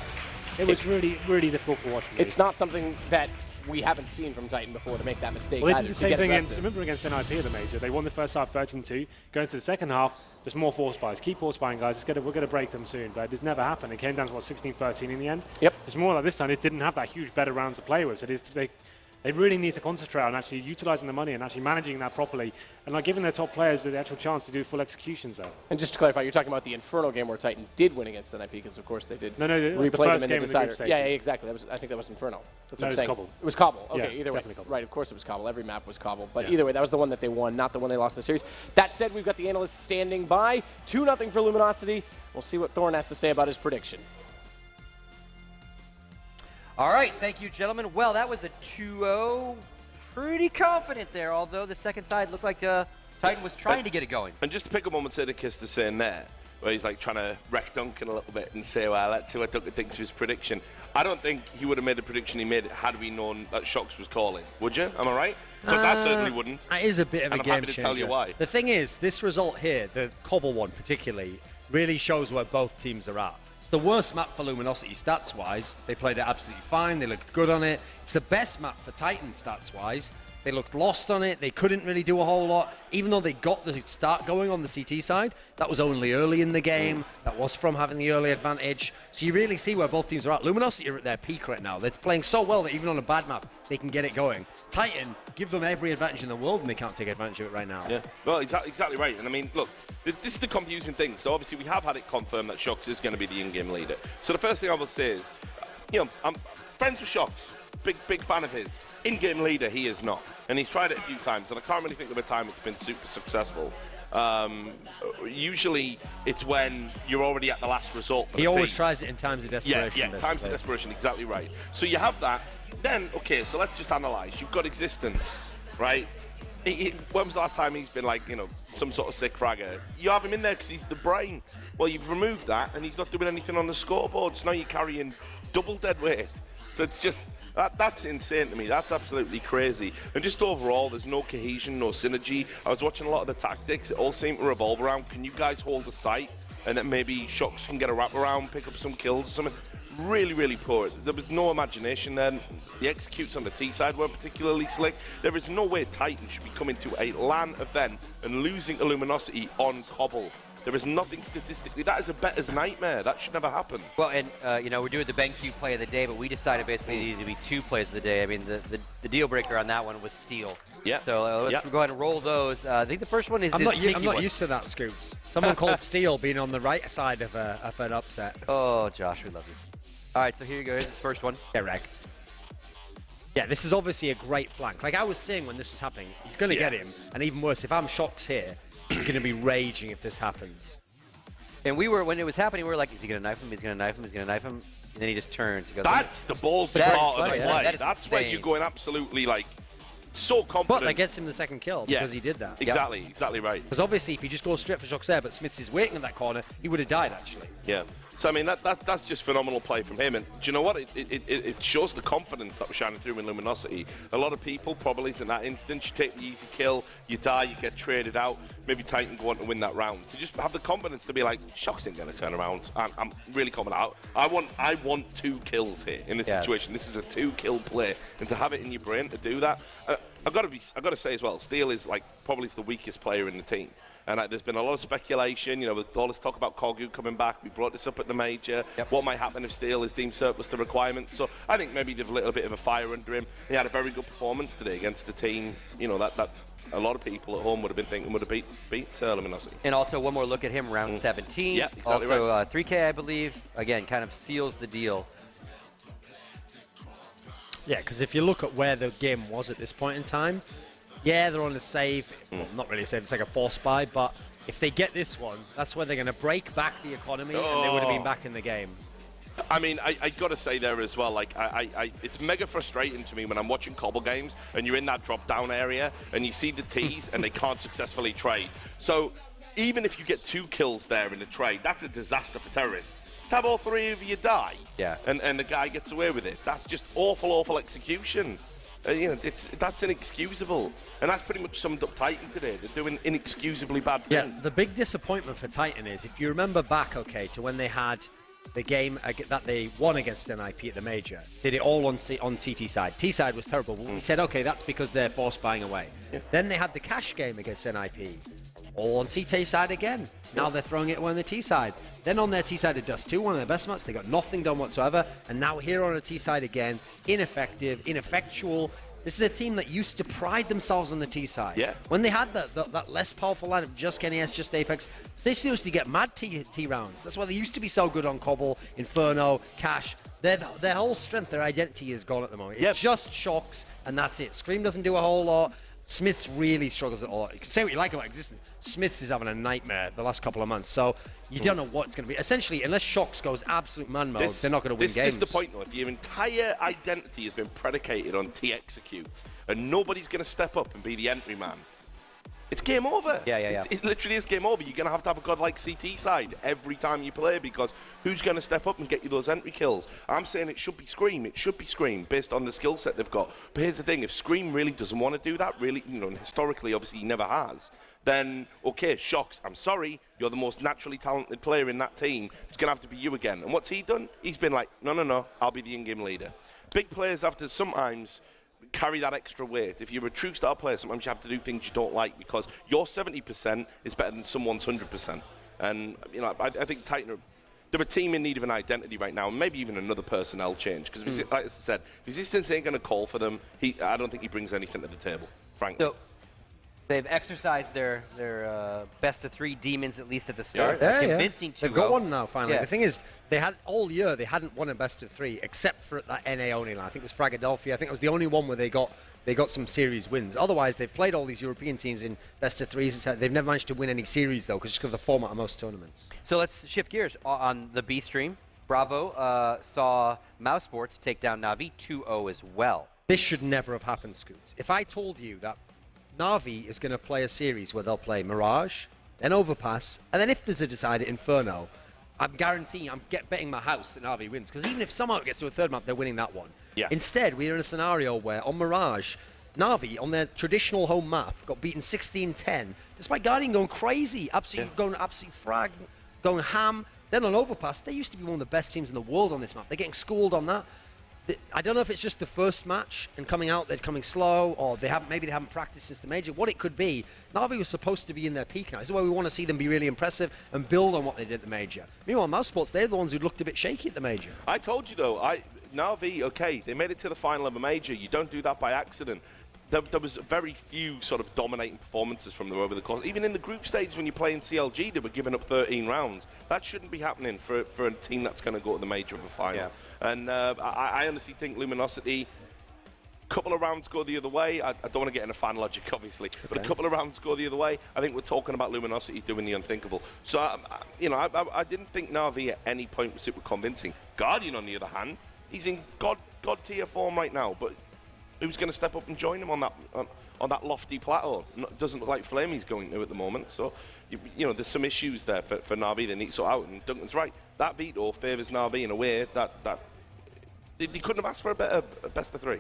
it was really, really difficult to watch. It's not something that we haven't seen from Titan before to make that mistake. Well, they did the same thing remember against NIP at the major. They won the first half 13-2. Going to the second half, there's more force buys. Keep force buying, guys. We're going to break them soon. But it's never happened. It came down to, what, 16-13 in the end? Yep. It's more like this time, it didn't have that huge better rounds to play with. So they really need to concentrate on actually utilising the money and actually managing that properly and like giving their top players the actual chance to do full executions there. And just to clarify, you're talking about the Inferno game where Titan did win against NIP because, of course, they did the replay first them game in the in the group decider. stage. Yeah, exactly. I think that was Inferno. That's what I'm saying. Cobble. It was Cobble. Okay, Yeah, either way. Cobble. Right, of course it was Cobble. Every map was Cobble. But either way, that was the one that they won, not the one they lost in the series. That said, we've got the analysts standing by. 2-0 for Luminosity. We'll see what Thorn has to say about his prediction. All right, thank you, gentlemen. Well, that was a 2-0. Pretty confident there, although the second side looked like Titan was trying to get it going. And just to pick up on what Sidikis is saying there, where he's like trying to wreck Duncan a little bit and say, well, let's see what Duncan thinks of his prediction. I don't think he would have made the prediction he made had we known that Shox was calling. Would you? Am I right? Because I certainly wouldn't. It is a bit of and a I'm game happy to changer. tell you why. The thing is, this result here, the Cobble one particularly, really shows where both teams are at. It's the worst map for Luminosity stats-wise. They played it absolutely fine. They looked good on it. It's the best map for Titan stats-wise. They looked lost on it. They couldn't really do a whole lot. Even though they got the start going on the CT side, that was only early in the game. That was from having the early advantage. So you really see where both teams are at. Luminosity are at their peak right now. They're playing so well that even on a bad map, they can get it going. Titan, give them every advantage in the world, and they can't take advantage of it right now. Yeah, well, exactly right. And I mean, look, this is the confusing thing. So obviously we have had it confirmed that Shox is going to be the in-game leader. So the first thing I will say is, I'm friends with Shox. Big fan of his. In-game leader, he is not. And he's tried it a few times, and I can't really think of a time it's been super successful. Usually, it's when you're already at the last result. He always tries it in times of desperation. Yeah, times of desperation, exactly right. So you have that. Then, okay, so let's just analyse. You've got existence, right? When was the last time he's been like, some sort of sick fragger? You have him in there because he's the brain. Well, you've removed that, and he's not doing anything on the scoreboard. So now you're carrying double dead weight. So it's just... That's insane to me. That's absolutely crazy. And just overall, there's no cohesion, no synergy. I was watching a lot of the tactics. It all seemed to revolve around, can you guys hold a site? And then maybe Shox can get a wrap around, pick up some kills or something. Really, really poor. There was no imagination then. The executes on the T side weren't particularly slick. There is no way Titan should be coming to a LAN event and losing Luminosity on Cobble. There is nothing statistically. That is a better's nightmare. That should never happen. Well, and we're doing the BenQ play of the day, but we decided basically it needed to be 2 plays of the day. I mean, the deal breaker on that one was steal. Yeah. So let's go ahead and roll those. I think the first one is I'm sneaky not one. used to that, Scoops. Someone called Steel being on the right side of an upset. Oh, Josh, we love you. All right, so here you go. Here's the first one. Get wrecked. Yeah, this is obviously a great flank. Like I was saying when this was happening, he's going to get him. And even worse, if I'm Shox here, I'm going to be raging if this happens. And when it was happening, we were like, is he going to knife him? Is he going to knife him? Is he going to knife him? And then he just turns. He goes, That's the ballsy part of the play. That's where you're going absolutely so confident. But that gets him the second kill because he did that. Exactly right. Because obviously if he just goes straight for Shox there, but Smiths is waiting in that corner, he would have died actually. Yeah. So, I mean, that's just phenomenal play from him. And do you know what? It shows the confidence that was shining through in Luminosity. A lot of people probably in that instance, you take the easy kill, you die, you get traded out. Maybe Titan go on to win that round. To just have the confidence to be like, Shox ain't going to turn around. I'm really confident. I want 2 kills here in this situation. This is a 2-kill play. And to have it in your brain to do that, I've got to say as well, Steel is probably the weakest player in the team. And there's been a lot of speculation, with all this talk about Kogu coming back. We brought this up at the major. What might happen if Steel is deemed surplus to requirements? So I think maybe they've a little bit of a fire under him. He had a very good performance today against the team, that a lot of people at home would have been thinking would have beat Luminosity. And also one more look at him, round 17. Yeah, exactly also right. 3K, I believe. Again, kind of seals the deal. Yeah, because if you look at where the game was at this point in time, yeah, they're on a save. Well, not really a save, it's like a force buy, but if they get this one, that's where they're going to break back the economy and they would have been back in the game. I mean, I got to say there as well, it's mega frustrating to me when I'm watching Cobble games and you're in that drop-down area and you see the Ts and they can't successfully trade. So even if you get 2 kills there in the trade, that's a disaster for terrorists. To have all 3 of you die and the guy gets away with it, that's just awful execution. That's inexcusable. And that's pretty much summed up Titan today. They're doing inexcusably bad things. Yeah, the big disappointment for Titan is, if you remember back, to when they had the game that they won against NIP at the major, did it all on TT side. T side was terrible. We said, okay, that's because they're force buying away. Yeah. Then they had the cash game against NIP. All on TT side again. Now they're throwing it away on the T side. Then on their T side, it does too. One of their best maps. They got nothing done whatsoever. And now here on a T side again, ineffective, ineffectual. This is a team that used to pride themselves on the T side. Yeah. When they had that less powerful lineup, just Kenny S, just Apex, they seriously get mad T rounds. That's why they used to be so good on Cobble, Inferno, Cash. Their whole strength, their identity is gone at the moment. It's just Shox, and that's it. Scream doesn't do a whole lot. Smiths really struggles at all. You can say what you like about existence. Smiths is having a nightmare the last couple of months. So you don't know what it's going to be. Essentially, unless Shox goes absolute man mode, they're not going to win games. This is the point, though. If your entire identity has been predicated on T executes, and nobody's going to step up and be the entry man, it's game over. Yeah. It literally is game over. You're going to have a godlike CT side every time you play, because who's going to step up and get you those entry kills? I'm saying it should be Scream. It should be Scream based on the skill set they've got. But here's the thing. If Scream really doesn't want to do that, really, and historically, obviously, he never has, then, okay, Shocks, I'm sorry, you're the most naturally talented player in that team. It's going to have to be you again. And what's he done? He's been like, no, I'll be the in-game leader. Big players have to sometimes carry that extra weight. If you're a true star player, sometimes you have to do things you don't like, because your 70% is better than someone's 100%. And, I think Titan they're a team in need of an identity right now, and maybe even another personnel change. Because, like I said, if Resistance ain't going to call for them, I don't think he brings anything to the table, frankly. So they've exercised their best of 3 demons, at least at the start. Yeah, Convincing 2-0. They've got one now, finally. Yeah. The thing is, they had all year, they hadn't won a best of 3, except for that NA only line. I think it was Philadelphia. I think it was the only one where they got some series wins. Otherwise, they've played all these European teams in best of 3s. They've never managed to win any series, though, just because of the format of most tournaments. So let's shift gears. On the B stream, Bravo saw Mouse Sports take down Na'Vi 2-0 as well. This should never have happened, Scoots. If I told you that Na'Vi is going to play a series where they'll play Mirage, then Overpass, and then if there's a decided Inferno, I'm guaranteeing, betting my house that Na'Vi wins. Because even if somehow it gets to a third map, they're winning that one. Yeah. Instead, we're in a scenario where on Mirage, Na'Vi, on their traditional home map, got beaten 16-10, despite Guardian going crazy, going absolute frag, going ham. Then on Overpass, they used to be one of the best teams in the world on this map. They're getting schooled on that. I don't know if it's just the first match and coming out, they're coming slow, or maybe they haven't practiced since the major. What it could be, Na'Vi was supposed to be in their peak now. This is why we want to see them be really impressive and build on what they did at the major. Meanwhile, Mouse Sports, they're the ones who looked a bit shaky at the major. I told you, though, Na'Vi, okay, they made it to the final of a major. You don't do that by accident. There was very few sort of dominating performances from them over the course. Even in the group stage, when you play in CLG, they were giving up 13 rounds. That shouldn't be happening for a team that's going to go to the major of a final. Yeah. And I honestly think Luminosity, a couple of rounds go the other way. I don't want to get into fan logic, obviously, but a couple of rounds go the other way. I think we're talking about Luminosity doing the unthinkable. So, I didn't think Na'Vi at any point was super convincing. Guardian, on the other hand, he's in god tier form right now, but who's going to step up and join him on that lofty plateau? Doesn't look like Flamey's going to at the moment. So, there's some issues there for Na'Vi they need to sort out. And Duncan's right. That veto favours Na'Vi in a way that they couldn't have asked for a better best of 3.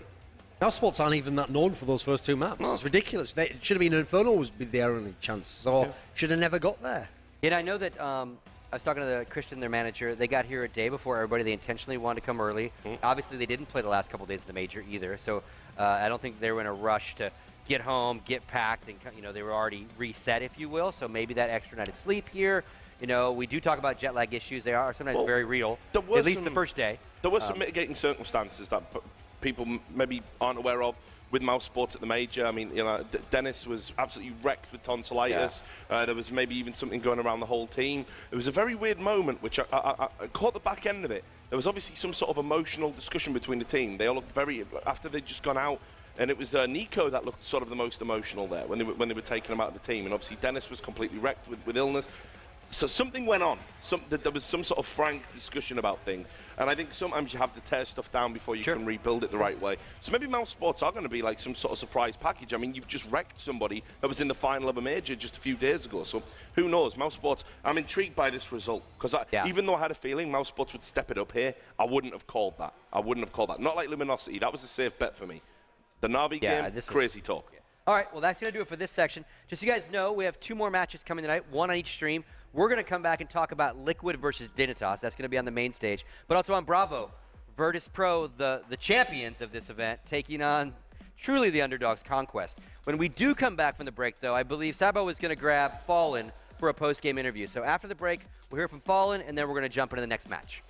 Our spots aren't even that known for those first 2 maps. No. It's ridiculous. It should have been Inferno was their only chance. So should have never got there. And I know that I was talking to Christian, their manager. They got here a day before everybody. They intentionally wanted to come early. Obviously, they didn't play the last couple of days of the major either. So I don't think they were in a rush to get home, get packed, and they were already reset, if you will. So maybe that extra night of sleep here. We do talk about jet lag issues. They are sometimes very real, at least the first day. There were some mitigating circumstances that people maybe aren't aware of with Mouse Sports at the major. I mean, Dennis was absolutely wrecked with tonsillitis. Yeah. There was maybe even something going around the whole team. It was a very weird moment, which I caught the back end of it. There was obviously some sort of emotional discussion between the team. They all looked after they'd just gone out, and it was Nico that looked sort of the most emotional there when they were taking him out of the team. And obviously Dennis was completely wrecked with illness. So something went on. There was some sort of frank discussion about things. And I think sometimes you have to tear stuff down before you can rebuild it the right way. So maybe Mouse Sports are going to be like some sort of surprise package. I mean, you've just wrecked somebody that was in the final of a major just a few days ago. So who knows? Mouse Sports, I'm intrigued by this result. Because even though I had a feeling Mouse Sports would step it up here, I wouldn't have called that. Not like Luminosity. That was a safe bet for me. The Na'Vi game, crazy talk. All right, well, that's going to do it for this section. Just so you guys know, we have 2 more matches coming tonight, 1 on each stream. We're going to come back and talk about Liquid versus Dignitas. That's going to be on the main stage. But also on Bravo, Virtus Pro, the champions of this event, taking on truly the underdogs, Conquest. When we do come back from the break, though, I believe Sabo is going to grab Fallen for a post-game interview. So after the break, we'll hear from Fallen, and then we're going to jump into the next match.